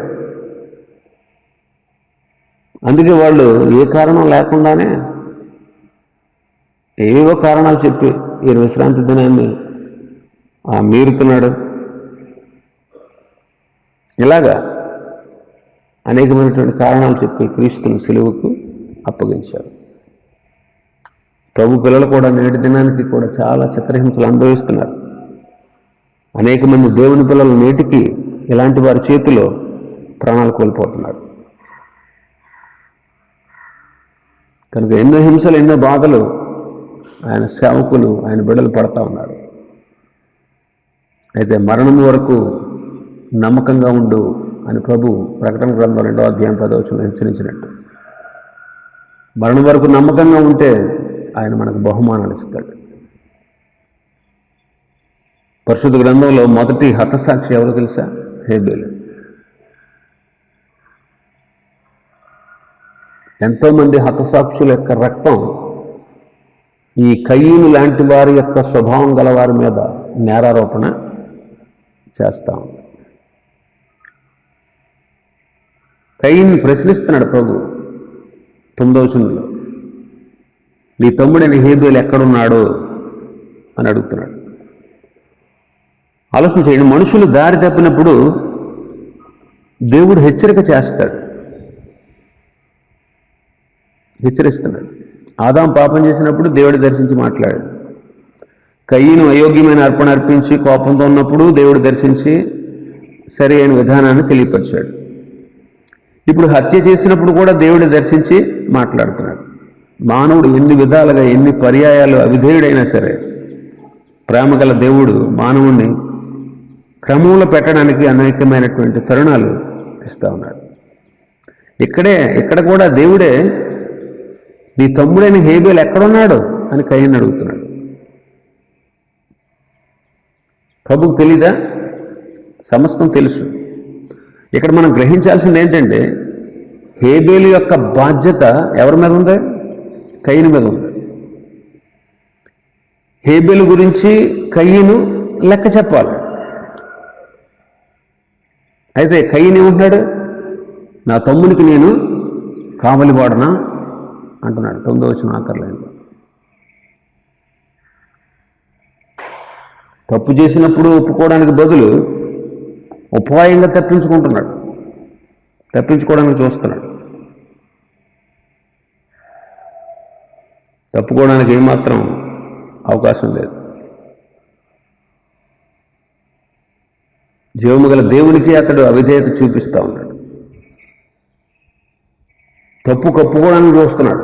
అందుకే వాళ్ళు ఏ కారణం లేకుండానే ఏవో కారణాలు చెప్పి ఈ విశ్రాంతి దినాన్ని మీరుతున్నాడు. ఇలాగా అనేకమైనటువంటి కారణాలు చెప్పి క్రీస్తుని సిలువకు అప్పగించారు. ప్రభు పిల్లలు కూడా నేటి దినానికి కూడా చాలా చిత్రహింసలు అనుభవిస్తున్నారు. అనేక మంది దేవుని పిల్లలు నేటికి ఇలాంటి వారి చేతిలో ప్రాణాలు కోల్పోతున్నారు. కనుక ఎన్నో హింసలు, ఎన్నో బాధలు ఆయన సేవకులు, ఆయన బిడ్డలు పడతా ఉన్నారు. అయితే మరణం వరకు నమ్మకంగా ఉండు అని ప్రభు ప్రకటన గ్రంథం 2వ అధ్యాయం 10వ వచనంలో హెచ్చరించినట్టు, మరణం వరకు నమ్మకంగా ఉంటే ఆయన మనకు బహుమానాలు ఇస్తాడు. పరిశుద్ధ గ్రంథంలో మొదటి హతసాక్షి ఎవరో తెలుసా? హేబేలు. ఎంతోమంది హతసాక్షుల యొక్క రక్తం ఈ కయీను లాంటి వారి యొక్క స్వభావం గల వారి మీద నేరారోపణ చేస్తాం. కయీను ప్రశ్నిస్తున్నాడు ప్రభు 9వ వచనంలో, నీ తమ్ముడైన హేబేలు ఎక్కడున్నాడు అని అడుగుతున్నాడు. ఆలోచన చేయండి. మనుషులు దారి తప్పినప్పుడు దేవుడు హెచ్చరిక చేస్తాడు, హెచ్చరిస్తున్నాడు. ఆదాం పాపం చేసినప్పుడు దేవుడు దర్శించి మాట్లాడాడు. కయీను అయోగ్యమైన అర్పణ అర్పించి కోపంతో ఉన్నప్పుడు దేవుడు దర్శించి సరి అయిన విధానాన్ని తెలియపరిచాడు. ఇప్పుడు హత్య చేసినప్పుడు కూడా దేవుడు దర్శించి మాట్లాడుతున్నాడు. మానవుడు ఎన్ని విధాలుగా, ఎన్ని పర్యాయాలు అవిధేయుడైనా సరే ప్రేమగల దేవుడు మానవుణ్ణి క్రమంలో పెట్టడానికి అనేకమైనటువంటి తరుణాలు ఇస్తూ ఉన్నాడు. ఇక్కడ కూడా దేవుడే నీ తమ్ముడైన హేబేలు ఎక్కడున్నాడు అని కయీను అడుగుతున్నాడు. ప్రభుకు తెలీదా? సమస్తం తెలుసు. ఇక్కడ మనం గ్రహించాల్సింది ఏంటంటే, హేబేలు యొక్క బాధ్యత ఎవరి మీద ఉంది? కయీను మీద ఉంది. హేబేలు గురించి కయీను లెక్క చెప్పాలి. అయితే కయీను ఏమంటున్నాడు? నా తమ్మునికి నేను కావలివాడనా అంటున్నాడు 9వ వచనం ఆఖరిలో. తప్పు చేసినప్పుడు ఒప్పుకోవడానికి బదులు ఉపాయంగా తప్పించుకోవడానికి చూస్తున్నాడు. తప్పుకోవడానికి ఏమాత్రం అవకాశం లేదు. జీవము గల దేవునికి అతడు అవిధేయత చూపిస్తూ ఉన్నాడు. తప్పు కప్పుకోవడానికి చూస్తున్నాడు.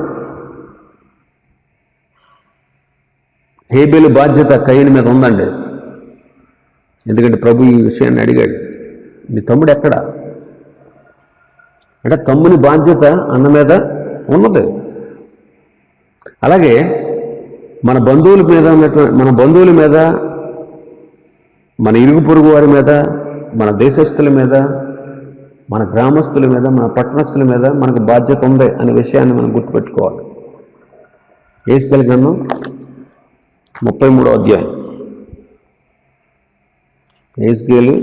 హేబేలు బాధ్యత కయీను మీద ఉందండి. ఎందుకంటే ప్రభు ఈ విషయాన్ని అడిగాడు, నీ తమ్ముడు ఎక్కడా అంటే తమ్ముని బాధ్యత అన్న మీద ఉన్నది. అలాగే మన బంధువుల మీద, మన ఇరుగు పొరుగు వారి మీద, మన దేశస్తుల మీద, మన గ్రామస్తుల మీద, మన పట్టణస్తుల మీద మనకు బాధ్యత ఉంది అనే విషయాన్ని మనం గుర్తుపెట్టుకోవాలి. యేసుకేలు గ్రంథం 33వ అధ్యాయం. యేసుకేలు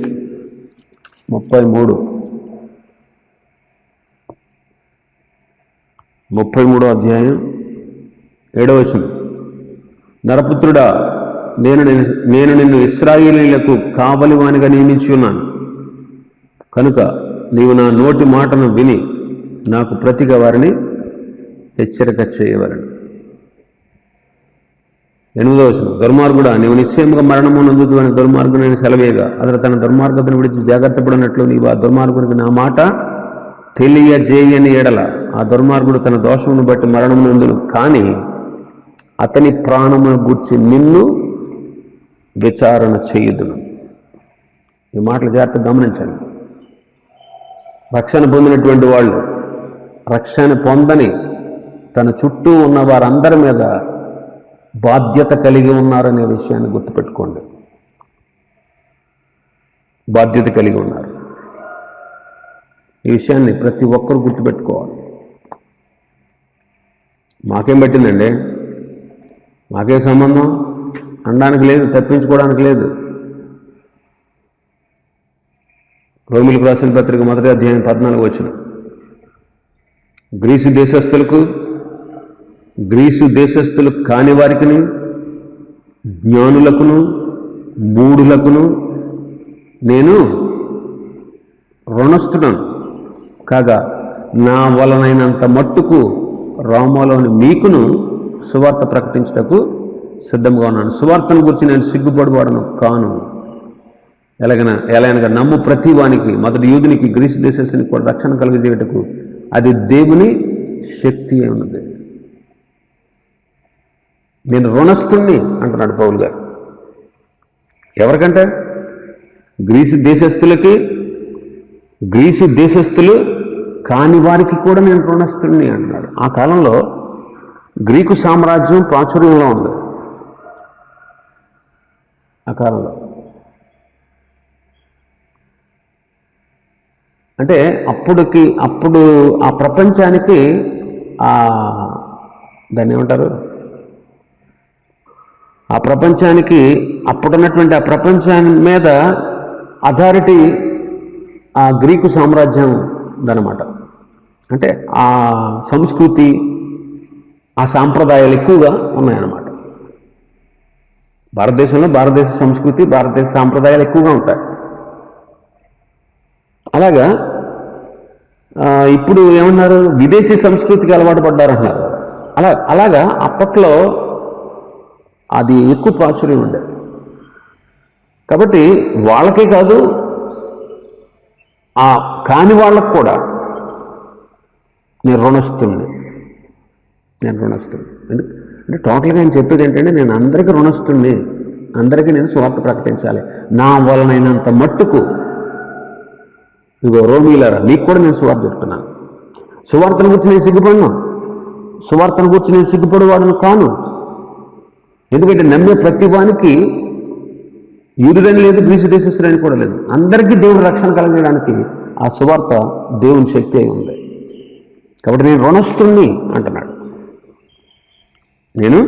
33వ అధ్యాయం 7వ వచనం. నరపుత్రుడా, నేను నిన్ను ఇశ్రాయేలీయులకు కావలివానిగా నియమించి ఉన్నాను కనుక నీవు నా నోటి మాటను విని నాకు ప్రతిగా వారిని హెచ్చరిక చేయవలెను. 8వ వచనం. దుర్మార్గుడా, నీవు నిశ్చయముగా మరణము నందుదు అని దుర్మార్గుని సెలవేగా అతను తన దుర్మార్గతను విడిచి జాగ్రత్త పడినట్లు నీవు ఆ దుర్మార్గునికి నా మాట తెలియజేయని ఎడల ఆ దుర్మార్గుడు తన దోషమును బట్టి మరణము నందును, కానీ అతని ప్రాణమును గూర్చి నిన్ను విచారణ చేయుదును. ఈ మాటలు జాగ్రత్తగా గమనించండి. రక్షణ పొందినటువంటి వాళ్ళు రక్షణ పొందని తన చుట్టూ ఉన్న వారందరి మీద బాధ్యత కలిగి ఉన్నారనే విషయాన్ని గుర్తుపెట్టుకోండి. బాధ్యత కలిగి ఉన్నారు. ఈ విషయాన్ని ప్రతి ఒక్కరు గుర్తుపెట్టుకోవాలి. మాకేం పట్టిందండి, మాకే సంబంధం అనడానికి లేదు, తప్పించుకోవడానికి లేదు. రోమిలకు రాసిన పత్రిక 1వ అధ్యాయం 14వ వచనం. గ్రీసు దేశస్థులు కాని వారికిని, జ్ఞానులకును, మూఢులకును నేను రుణస్థుడను కాగా నా వలనైనంత మట్టుకు రోమాలోని మీకును సువార్త ప్రకటించుటకు సిద్ధంగా ఉన్నాను. సువార్తను గురించి నేను సిగ్గుపడివాడను కాను. ఎలాగనగా నమ్ము ప్రతి వానికి, మొదటి యూదునికి, గ్రీసు దేశస్తునికి కూడా రక్షణ కలిగజేయటకు అది దేవుని శక్తి అయి ఉన్నది. నేను రుణస్థుణ్ణి అంటున్నాడు పౌలు గారు. ఎవరికంటే గ్రీసు దేశస్థులు కాని వారికి కూడా నేను రుణస్థుణ్ణి అంటున్నాడు. ఆ కాలంలో గ్రీకు సామ్రాజ్యం ప్రాచుర్యంలో ఉంది. ఆ కాలంలో అంటే అప్పుడు ఆ ప్రపంచానికి దాన్ని ఏమంటారు, ఆ ప్రపంచానికి అప్పుడున్నటువంటి ఆ ప్రపంచాన్ని మీద అథారిటీ ఆ గ్రీకు సామ్రాజ్యం దనమాట. అంటే ఆ సంస్కృతి, ఆ సాంప్రదాయాలు ఎక్కువగా ఉన్నాయన్నమాట. భారతదేశంలో భారతదేశ సంస్కృతి, భారతదేశ సాంప్రదాయాలు ఎక్కువగా ఉంటాయి. అలాగా ఇప్పుడు ఏమన్నారు, విదేశీ సంస్కృతికి అలవాటు పడ్డారంటున్నారు. అలాగా అప్పట్లో అది ఎక్కువ ప్రాచుర్యం ఉండేది. కాబట్టి వాళ్ళకే కాదు, ఆ కాని వాళ్ళకు కూడా నేను రుణస్థుణ్ణి. అంటే టోటల్గా ఆయన చెప్పేది ఏంటంటే, నేను అందరికీ రుణస్థుణ్ణి, అందరికీ నేను సువార్త ప్రకటించాలి నా వలనైనంత మట్టుకు. ఇగో రోమీలారా, నీకు కూడా నేను సువార్త చెప్తున్నాను. సువార్తను గురించి నేను సిగ్గుపడను, సువార్తను గురించి నేను సిగ్గుపడేవాడును కాను. ఎందుకంటే నమ్మే ప్రతి వానికి యూదుడని లేదు, గ్రీసు దేశస్తుడని కూడా లేదు, అందరికీ దేవుడు రక్షణ కలిగడానికి ఆ సువార్త దేవుని శక్తి అయి ఉంది. కాబట్టి నేను రుణస్థుణ్ణి అంటున్నాడు. నేను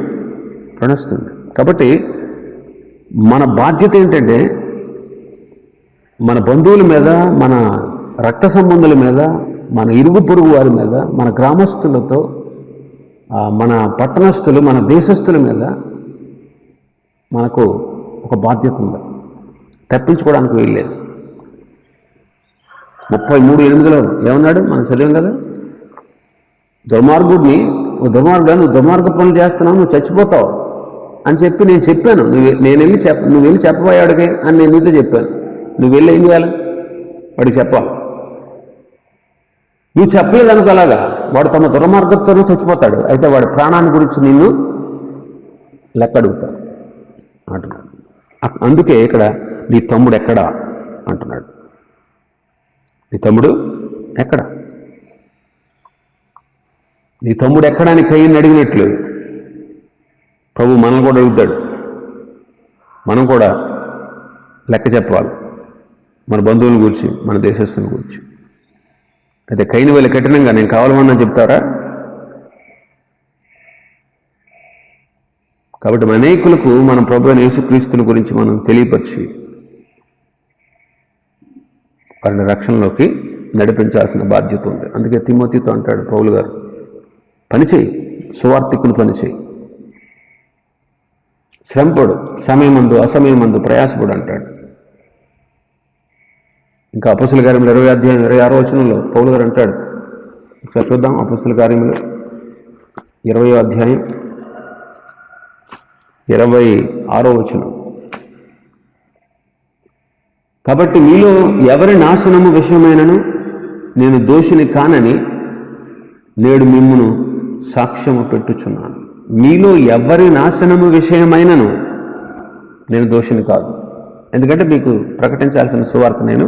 రుణస్థుణ్ణి. కాబట్టి మన బాధ్యత ఏంటంటే, మన బంధువుల మీద, మన రక్త సంబంధుల మీద, మన ఇరుగు పొరుగు వారి మీద, మన గ్రామస్తులతో, మన పట్టణస్థులు, మన దేశస్థుల మీద మనకు ఒక బాధ్యత ఉంది. తప్పించుకోవడానికి వీల్లేదు. 33:8 ఏమన్నాడు, మనం చదివాం కదా, దుర్మార్గుడిని, నువ్వు దుర్మార్గ పనులు చేస్తున్నావు, నువ్వు చచ్చిపోతావు అని చెప్పి నేను చెప్పాను. నువ్వు వెళ్ళి చెప్పబోయాడుగా అని నేను నీతో చెప్పాను. నువ్వు వెళ్ళి ఏం చేయాలి, వాడికి చెప్పాలి. నువ్వు చెప్పలేదు అనుకో, అలాగా వాడు తమ దుర్మార్గంతోనే చచ్చిపోతాడు. అయితే వాడి ప్రాణాన్ని గురించి నిన్ను లెక్క అడుగుతాడు అంటున్నాడు. అందుకే ఇక్కడ నీ తమ్ముడు ఎక్కడా అంటున్నాడు. నీ తమ్ముడు ఎక్కడ, నీ తమ్ముడు ఎక్కడా అని కయ్యని అడిగినట్లు ప్రభు మనల్ని కూడా అడుగుతాడు. మనం కూడా లెక్క చెప్పాలి మన బంధువుల గురించి, మన దేశస్తుల గురించి. అయితే కయ్యని వెళ్ళి కఠినంగా నేను కావాలమన్నా చెప్తారా? కాబట్టి అనేకులకు మన ప్రభు అయిన యేసుక్రీస్తుని గురించి మనం తెలియపరిచి వారిని రక్షణలోకి నడిపించాల్సిన బాధ్యత ఉంది. అందుకే తిమోతితో అంటాడు పౌలు గారు, పనిచేయి, సువార్తికుని పనిచేయి, శ్రమపడు, సమయమందు అసమయమందు ప్రయాసపడు అంటాడు. ఇంకా అపొస్తలుల కార్యములు 20వ అధ్యాయం 26వ వచనంలో పౌలు గారు అంటాడు. ఒకసారి చూద్దాం. అపొస్తలుల కార్యములు 20వ అధ్యాయం 26వ వచనం. కాబట్టి మీలో ఎవరి నాశనము విషయమైనను నేను దోషిని కానని నేడు మిమ్మును సాక్ష్యము పెట్టుచున్నాను. మీలో ఎవరి నాశనము విషయమైనను నేను దోషిని కాదు. ఎందుకంటే మీకు ప్రకటించాల్సిన సువార్త నేను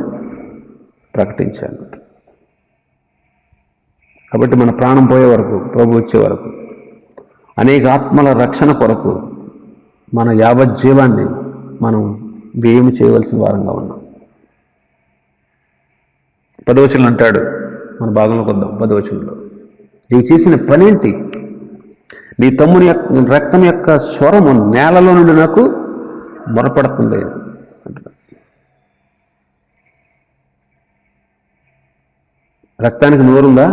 ప్రకటించాను. కాబట్టి మన ప్రాణం పోయే వరకు, ప్రభు వచ్చే వరకు, అనేక ఆత్మల రక్షణ కొరకు మన యావజ్జీవాన్ని మనం వ్యయం చేయవలసిన వారంగా ఉన్నాం. 10వ వచనం అంటాడు, మన భాగంలోకి వద్దాం. 10వ వచనంలో, నీవు చేసిన పనేంటి? నీ తమ్ముని రక్తం యొక్క స్వరము నేలలో నుండి నాకు మొరపడుతుంది అంటున్నాడు. రక్తానికి నోరుందా?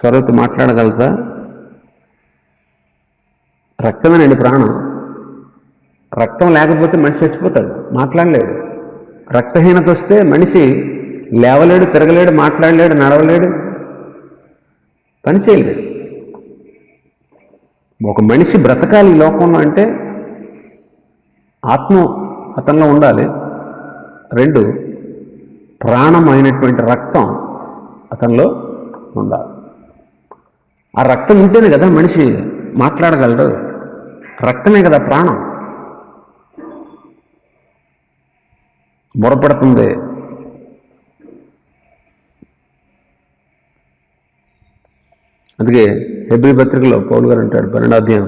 స్వరంతో మాట్లాడగలదా? రక్తమేనండి ప్రాణం. రక్తం లేకపోతే మనిషి చచ్చిపోతాడు, మాట్లాడలేడు. రక్తహీనత వస్తే మనిషి లేవలేడు, తిరగలేడు, మాట్లాడలేడు, నడవలేడు, పని చేయలేడు. ఒక మనిషి బ్రతకాలి ఈ లోకంలో అంటే ఆత్మ అతనిలో ఉండాలి. 2, ప్రాణమైనటువంటి రక్తం అతనిలో ఉండాలి. ఆ రక్తం ఉంటేనే కదా మనిషి మాట్లాడగలడు. రక్తమే కదా ప్రాణం. మొరపెడుతుంది. అందుకే హెబ్రీ పత్రికలో పౌలు గారు అంటాడు 12వ అధ్యాయం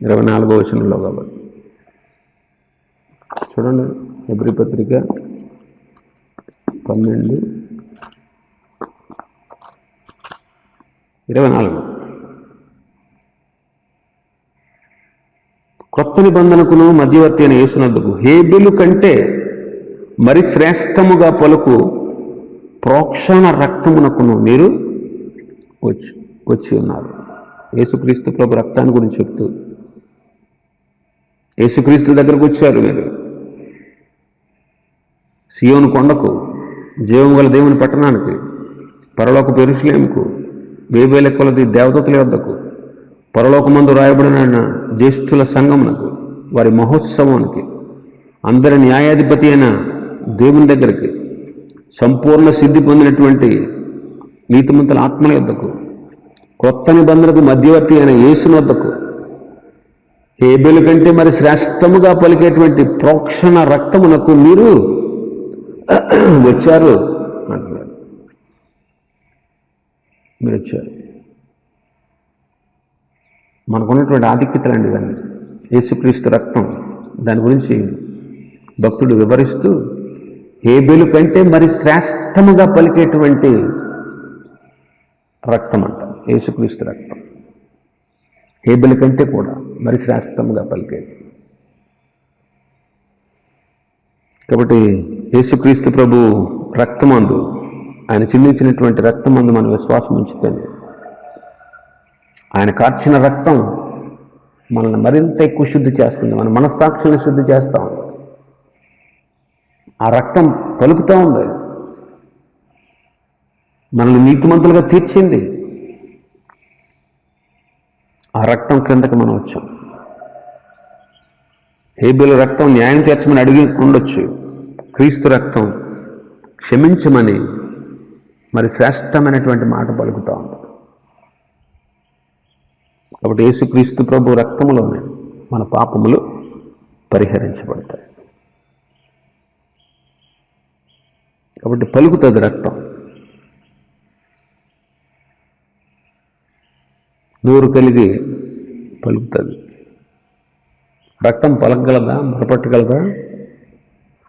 24వ వచనంలో, కాబట్టి చూడండి హెబ్రీ పత్రిక 12:24. క్రొత్త నిబంధనకును మధ్యవర్తి అయిన యేసునందుకు హేబెలు కంటే మరి శ్రేష్టముగా పలుకు ప్రోక్షణ రక్తమునకును మీరు వచ్చి ఉన్నారు. యేసుక్రీస్తు ప్రభు రక్తాన్ని గురించి చెప్తూ, యేసుక్రీస్తు దగ్గరకు వచ్చారు మీరు, సియోను కొండకు, జీవము గల దేవుని పట్టణానికి, పరలోకపు యెరూషలేముకు, వేవేల కొలది దేవదూతల వద్దకు, పరలోకమందు రాయబడిన జ్యేష్ఠుల సంఘమునకు, వారి మహోత్సవానికి, అందరి న్యాయాధిపతి అయిన దేవుని దగ్గరికి, సంపూర్ణ సిద్ధి పొందినటువంటి నీతిమంతుల ఆత్మల వద్దకు, క్రొత్త నిబంధనకు మధ్యవర్తి అయిన యేసుని వద్దకు, హేబెలు కంటే మరి శ్రేష్టముగా పలికేటువంటి ప్రోక్షణ రక్తమునకు మీరు వచ్చారు అంటున్నారు. మీరు వచ్చారు. మనకున్నటువంటి ఆధిక్యతలండి ఇవన్నీ. యేసుక్రీస్తు రక్తం, దాని గురించి భక్తుడు వివరిస్తూ హేబెలు కంటే మరి శ్రేష్టముగా పలికేటువంటి రక్తం అంట యేసుక్రీస్తు రక్తం. హేబెలు కంటే కూడా మరి శ్రేష్టముగా పలికేది. కాబట్టి యేసుక్రీస్తు ప్రభు రక్తమందు, ఆయన చిందించినటువంటి రక్తమందు మనం విశ్వాసం ఉంచుతుంది. ఆయన కార్చిన రక్తం మనల్ని మరింత ఎక్కువ శుద్ధి చేస్తుంది. మన మనస్సాక్షిని శుద్ధి చేస్తాం. ఆ రక్తం పలుకుతూ ఉంది, మనల్ని నీతిమంతులుగా తీర్చింది. ఆ రక్తం క్రిందకి మనం వచ్చాం. హేబెలు రక్తం న్యాయం తీర్చమని అడిగి ఉండొచ్చు. క్రీస్తు రక్తం క్షమించమని మరి శ్రేష్టమైనటువంటి మాట పలుకుతూ ఉంది. కాబట్టి యేసుక్రీస్తు ప్రభు రక్తములోనే మన పాపములు పరిహరించబడతాయి. కాబట్టి పలుకుతుంది రక్తం. నోరు కలిగి పలుకుతుంది. రక్తం పలకగలదా, మొరపెట్టగలదా?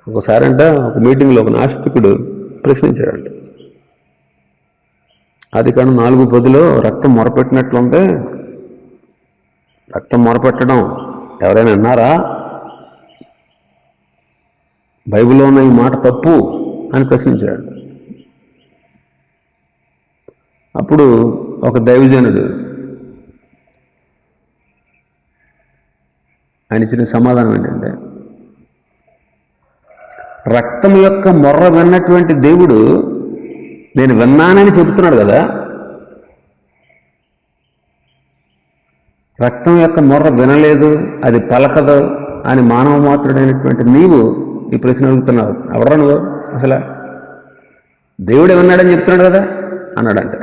ఒకసారి అంట ఒక మీటింగ్లో ఒక నాస్తికుడు ప్రశ్నించాడంట, ఆదికాండం 4:10 రక్తం మొరపెట్టినట్లుంది, రక్తం మొరపెట్టడం ఎవరైనా అన్నారా? బైబిల్లో ఉన్న ఈ మాట తప్పు అని ప్రశ్నించాడు. అప్పుడు ఒక దైవజనుడు ఆయన ఇచ్చిన సమాధానం ఏంటంటే, రక్తం యొక్క మొర్ర విన్నటువంటి దేవుడు నేను విన్నానని చెబుతున్నాడు కదా, రక్తం యొక్క మొర్ర వినలేదు, అది పలకదు అని మానవ మాత్రుడైనటువంటి నీవు ఈ ప్రశ్న అడుగుతున్నావు. ఎవరా నువ్వు అసలు? దేవుడే విన్నాడని చెప్తున్నాడు కదా అన్నాడంట.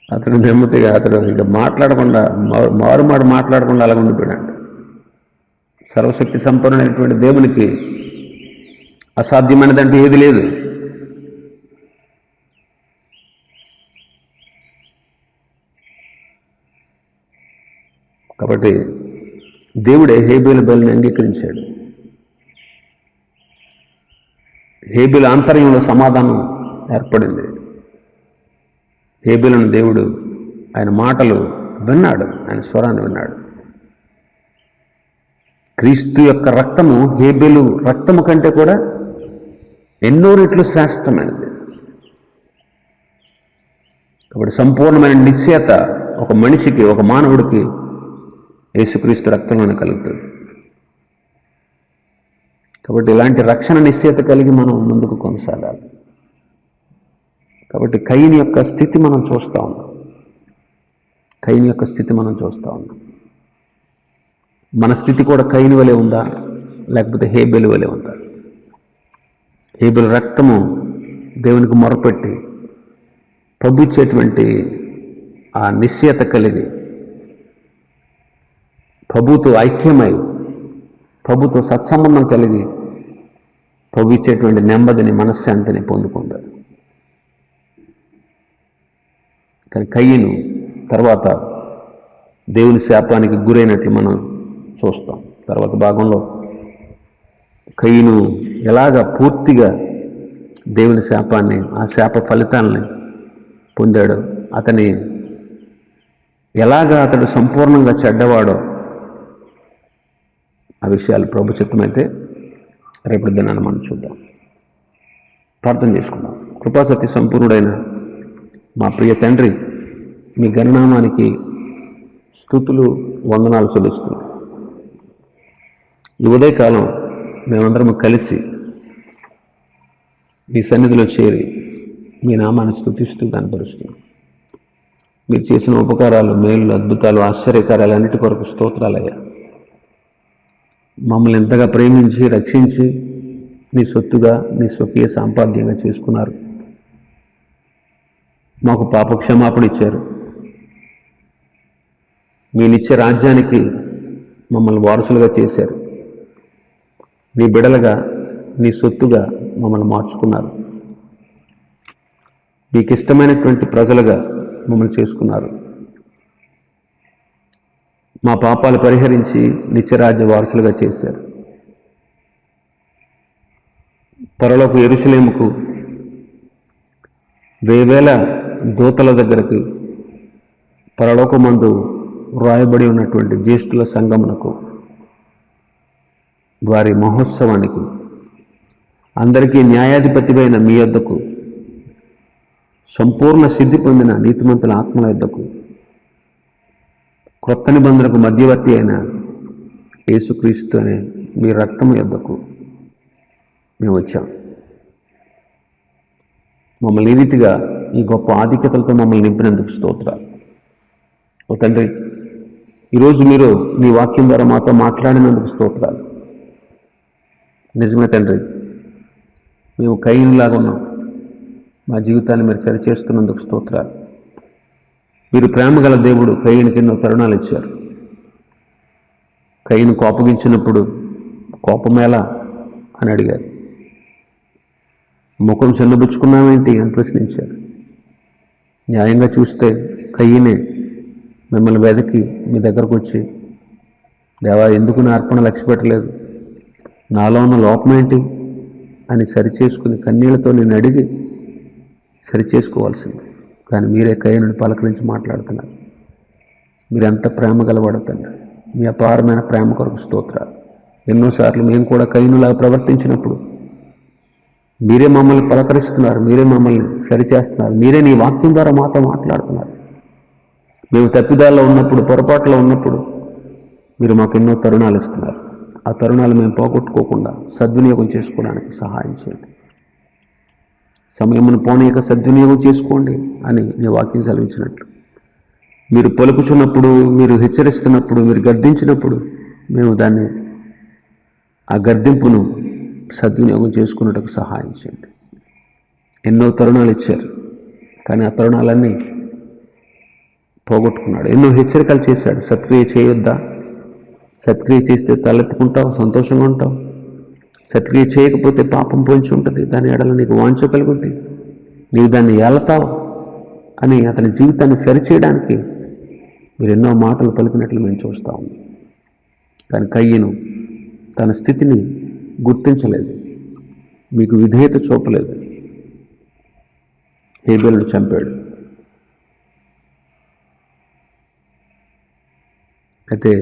అతడు నెమ్మదిగా అతడు ఇంకా మాట్లాడకుండా మారుమాడు మాట్లాడకుండా అలా ఉండిపోయాడు. సర్వశక్తి సంపన్నుడైనటువంటి దేవునికి అసాధ్యమైనదంటే ఏది లేదు. కాబట్టి దేవుడే హేబెలు బలిని అంగీకరించాడు. హేబెలు ఆంతర్యంలో సమాధానం ఏర్పడింది. హేబెలును దేవుడు ఆయన మాటలు విన్నాడు, ఆయన స్వరాన్ని విన్నాడు. క్రీస్తు యొక్క రక్తము హేబెలు రక్తము కంటే కూడా ఎన్నో రెట్లు శ్రేష్టమైనది. కాబట్టి సంపూర్ణమైన నిశ్చయత ఒక మనిషికి, ఒక మానవుడికి యేసుక్రీస్తు రక్తంలోనే కలుగుతుంది. కాబట్టి ఇలాంటి రక్షణ నిశ్చయత కలిగి మనం ముందుకు కొనసాగాలి. కాబట్టి కయీను యొక్క స్థితి మనం చూస్తూ ఉన్నాం. కయీను యొక్క స్థితి మనం చూస్తూ ఉన్నాం. మన స్థితి కూడా కయీను వలె ఉందా, లేకపోతే హేబెలు వలె ఉందా? హేబెలు రక్తము దేవునికి మొరపెట్టి ప్రభు ఇచ్చేటువంటి ఆ నిశ్చయత కలిగి ప్రభుతో ఐక్యమై ప్రభుతో సత్సంబంధం కలిగి ప్రభు ఇచ్చేటువంటి నెమ్మదిని, మనశ్శాంతిని పొందుకుంది. కానీ కయీను తర్వాత దేవుని శాపానికి గురైనట్లు మనం చూస్తాం. తర్వాత భాగంలో కయీను ఎలాగ పూర్తిగా దేవుని శాపాన్ని, ఆ శాప ఫలితాలని పొందాడో, అతడు సంపూర్ణంగా చెడ్డవాడో, ఆ విషయాలు ప్రభు చిత్తమైతే రేపటి దినాన్ని మనం చూద్దాం. ప్రార్థన చేసుకుందాం. కృపాసత్య సంపూర్ణుడైన మా ప్రియ తండ్రి, మీ గణనామానికి స్తుతులు, వందనాలు చెల్లిస్తున్నాం. ఈ ఉదయకాలం మేమందరం కలిసి మీ సన్నిధిలో చేరి మీ నామాన్ని స్తుతిస్తూ కనపరుస్తున్నాం. మీరు చేసిన ఉపకారాలు, మేలు, అద్భుతాలు, ఆశ్చర్యకార్యాలు అన్నిటి కొరకు స్తోత్రాలయ్యా. మమ్మల్ని ఎంతగా ప్రేమించి రక్షించి మీ సొత్తుగా, మీ స్వకీయ సాంపాద్యంగా చేసుకున్నారు. మాకు పాప క్షమాపణ ఇచ్చారు. మీ నిత్య రాజ్యానికి మమ్మల్ని వారసులుగా చేశారు. మీ బిడలుగా, మీ సొత్తుగా మమ్మల్ని మార్చుకున్నారు. మీకు ఇష్టమైనటువంటి ప్రజలుగా మమ్మల్ని చేసుకున్నారు. మా పాపాలు పరిహరించి నిత్యరాజ్య వారసులుగా చేశారు. పరలోక యెరూషలేముకు వేవేల దూతల దగ్గరికి, పరలోకమందు వ్రాయబడి ఉన్నటువంటి జ్యేష్ఠుల సంగమునకు, వారి మహోత్సవానికి, అందరికీ న్యాయాధిపతివైన మీ యొద్దకు, సంపూర్ణ సిద్ధి పొందిన నీతిమంతుల ఆత్మల యొద్దకు, క్రొత్త నిబంధనకు మధ్యవర్తి అయిన యేసుక్రీస్తు అనే మీ రక్తము యొద్దకు మేము వచ్చాం. మమ్మల్ని ఈ రీతిగా ఈ గొప్ప ఆధిక్యతలతో మమ్మల్ని నింపినందుకు స్తోత్రాలు. ఓ తండ్రి, ఈరోజు మీరు మీ వాక్యం ద్వారా మాతో మాట్లాడినందుకు స్తోత్రాలు. నిజమే తండ్రి, మేము కయీనులాగా ఉన్నాం. మా జీవితాన్ని మీరు సరిచేస్తున్నందుకు స్తోత్రాలు. మీరు ప్రేమగల దేవుడు. కయీనుకి ఎన్నో తరుణాలు ఇచ్చారు. కయీను కోపగించినప్పుడు కోపమేలా అని అడిగారు. ముఖం చిన్నబుచ్చుకున్నామేంటి అని ప్రశ్నించారు. న్యాయంగా చూస్తే కయీనే మిమ్మల్ని వెదకి మీ దగ్గరకు వచ్చి, దేవా ఎందుకు నా అర్పణ లక్ష్య పెట్టలేదు, నాలో ఉన్న లోపమేంటి అని సరిచేసుకుని కన్నీళ్లతో నేను అడిగి సరిచేసుకోవాల్సింది. కానీ మీరే కయీనుని పలకరించి మాట్లాడుతున్నారు. మీరెంత ప్రేమ గలవాడుతండి. మీ అపారమైన ప్రేమ కొరకు స్తోత్రాలు. ఎన్నోసార్లు మేము కూడా కయీనులాగా ప్రవర్తించినప్పుడు మీరే మమ్మల్ని పలకరిస్తున్నారు, మీరే మమ్మల్ని సరిచేస్తున్నారు, మీరే నీ వాక్యం ద్వారా మాతో మాట్లాడుతున్నారు. మేము తప్పిదాల్లో ఉన్నప్పుడు, పొరపాట్లో ఉన్నప్పుడు మీరు మాకు ఎన్నో తరుణాలు ఇస్తున్నారు. ఆ తరుణాలు మేము పోగొట్టుకోకుండా సద్వినియోగం చేసుకోవడానికి సహాయం చేయండి. సమయమును పోనీయక సద్వినియోగం చేసుకోండి అని నీ వాక్యం సెలవించినట్లు, మీరు పలుకుచున్నప్పుడు, మీరు హెచ్చరిస్తున్నప్పుడు, మీరు గద్దించినప్పుడు మేము ఆ గద్దింపును సద్వినియోగం చేసుకున్నట్టుకు సహాయం చేయండి. ఎన్నో తరుణాలు ఇచ్చారు, కానీ ఆ తరుణాలన్నీ పోగొట్టుకున్నాడు. ఎన్నో హెచ్చరికలు చేశాడు. సత్క్రియ చేయొద్దా, సత్క్రియ చేస్తే తలెత్తుకుంటావు, సంతోషంగా ఉంటావు, సత్క్రియ చేయకపోతే పాపం పొంచి ఉంటుంది, దాని ఎడల నీకు వాంఛ కలుగుద్ది, నీవు దాన్ని ఏలతావు అని అతని జీవితాన్ని సరిచేయడానికి మీరు ఎన్నో మాటలు పలికినట్లు మేము చూస్తూ ఉన్నాం. కానీ కయీను తన స్థితిని గుర్తించలేదు, మీకు విధేయత చూపలేదు, హేబెలును చంపాడు. అయితే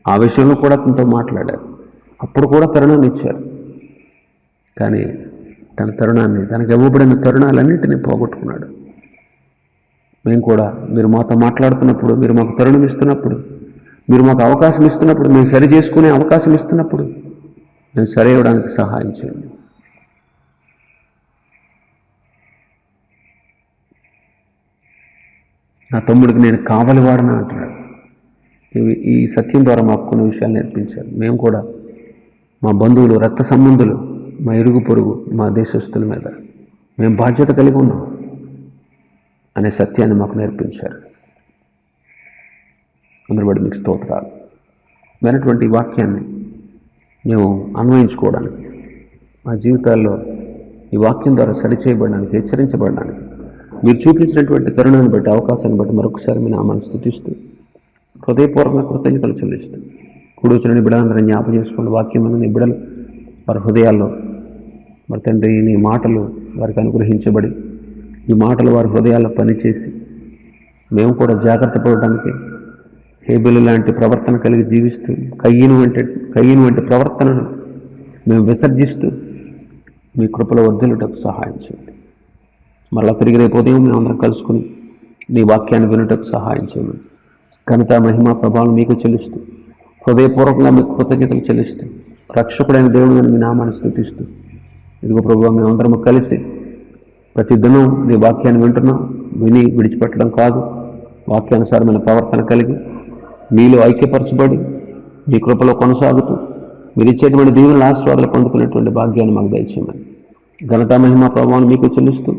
ఆ విషయంలో కూడా అతనితో మాట్లాడారు. అప్పుడు కూడా తరుణాన్ని ఇచ్చారు. కానీ తన తరుణాన్ని, తనకు ఇవ్వబడిన తరుణాలన్నింటినీ పోగొట్టుకున్నాడు. మేము కూడా మీరు మాతో మాట్లాడుతున్నప్పుడు, మీరు మాకు తరుణం ఇస్తున్నప్పుడు మీరు మాకు అవకాశం ఇస్తున్నప్పుడు, మేము సరి చేసుకునే అవకాశం ఇస్తున్నప్పుడు మేము సరి అవ్వడానికి సహాయం చేయండి. నా తమ్ముడికి నేను కావలి వాడనా అంటున్నాడు. ఈ సత్యం ద్వారా మాకు కొన్ని విషయాలు నేర్పించారు. మేము కూడా మా బంధువులు, రక్త సంబంధులు, మా ఇరుగు పొరుగు, మా దేశస్తుల మీద మేము బాధ్యత కలిగి ఉన్నాం అనే సత్యాన్ని మాకు నేర్పించారు. అందరి బట్టి మీకు స్తోత్రాలు. విన్నటువంటి ఈ వాక్యాన్ని మేము అన్వయించుకోవడానికి, మా జీవితాల్లో ఈ వాక్యం ద్వారా సరిచేయబడడానికి, హెచ్చరించబడడానికి మీరు చూపించినటువంటి తరుణాన్ని బట్టి, అవకాశాన్ని బట్టి మరొకసారి మీ నామాన్ని స్తుతిస్తూ హృదయపూర్వక కృతజ్ఞతలు చెల్లిస్తూ కూడొచ్చిన బిడ్డలందరూ జ్ఞాపకం చేసుకోండి. వాక్యం నీ బిడ్డలు వారి హృదయాల్లో మరి తండ్రి నీ మాటలు వారికి అనుగ్రహించబడి, ఈ మాటలు వారి హృదయాల్లో పనిచేసి మేము కూడా జాగ్రత్త పడడానికి, హేబెలు లాంటి ప్రవర్తన కలిగి జీవిస్తూ కయ్యను వంటి ప్రవర్తనను మేము విసర్జిస్తూ మీ కృపలో వర్ధిల్లుటకు సహాయం చేయండి. మరలా తిరిగి రేపు ఉదయం మేము అందరం కలుసుకుని నీ వాక్యాన్ని వినుటకు సహాయం చేయండి. ఘనత, మహిమ, ప్రభావం మీకు చెల్లిస్తూ హృదయపూర్వకంగా మీకు కృతజ్ఞతలు చెల్లిస్తూ రక్షకుడైన దేవుడు మీ నామాన్ని స్తుతిస్తూ ఇదిగో ప్రభువా, మేమందరము కలిసి ప్రతిదినం నీ వాక్యాన్ని వింటున్నాం. విని విడిచిపెట్టడం కాదు, వాక్యానుసారమైన ప్రవర్తన కలిగి మీలో ఐక్యపరచబడి మీ కృపలో కొనసాగుతూ మీరు ఇచ్చేటువంటి దీవెనల ఆశీర్వాదాలు పొందుకునేటువంటి భాగ్యాన్ని మాకు దయచేయమని ఘనత, మహిమ, ప్రభావం మీకు చెల్లిస్తూ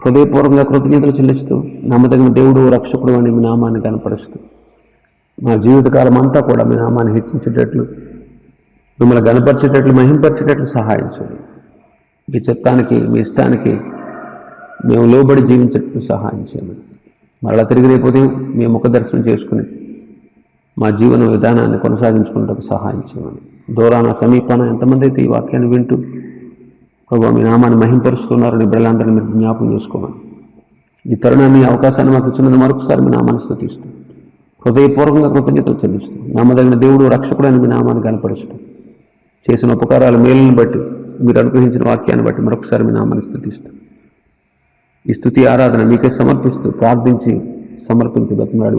హృదయపూర్వకంగా కృతజ్ఞతలు చెల్లిస్తూ నమ్మదగిన దేవుడు, రక్షకుడు అని మీ నామాన్ని కనపరుస్తూ మా జీవితకాలం అంతా కూడా మీ నామాన్ని హెచ్చించేటట్లు, మిమ్మల్ని గణపరిచేటట్లు, మహింపరిచేటట్లు సహాయం చేయండి. మీ చిత్తానికి, మీ ఇష్టానికి మేము లోబడి జీవించేటట్లు సహాయం చేయండి. మరలా తిరిగి రేపు ఉదయం మీ ముఖ దర్శనం చేసుకుని మా జీవన విధానాన్ని కొనసాగించుకున్నట్టు సహాయం చేయమని దూరాన, సమీపాన ఎంతమంది అయితే ఈ వాక్యాన్ని వింటూ ప్రభు మీ నామాన్ని మహింపరుస్తున్నారు నీ బిడ్డలందరినీ మీరు జ్ఞాపకం చేసుకోమని ఈ తరుణాన్ని, అవకాశాన్ని మాకు ఇచ్చినందుకు మరొకసారి మీ నామాన్ని స్తుతిస్తూ హృదయపూర్వకంగా కృతజ్ఞతలు చెల్లిస్తూ నమ్మదగిన దేవుడు, రక్షకుడు అని మీ నామాన్ని కనపరుస్తూ చేసిన ఉపకారాలు, మేలును బట్టి, మీరు అనుగ్రహించిన వాక్యాన్ని బట్టి మరొకసారి మీ నామాన్ని స్తుతిస్తూ ఈ స్తుతి ఆరాధన మీకే సమర్పిస్తూ ప్రార్థించి సమర్పించి బతిమాడు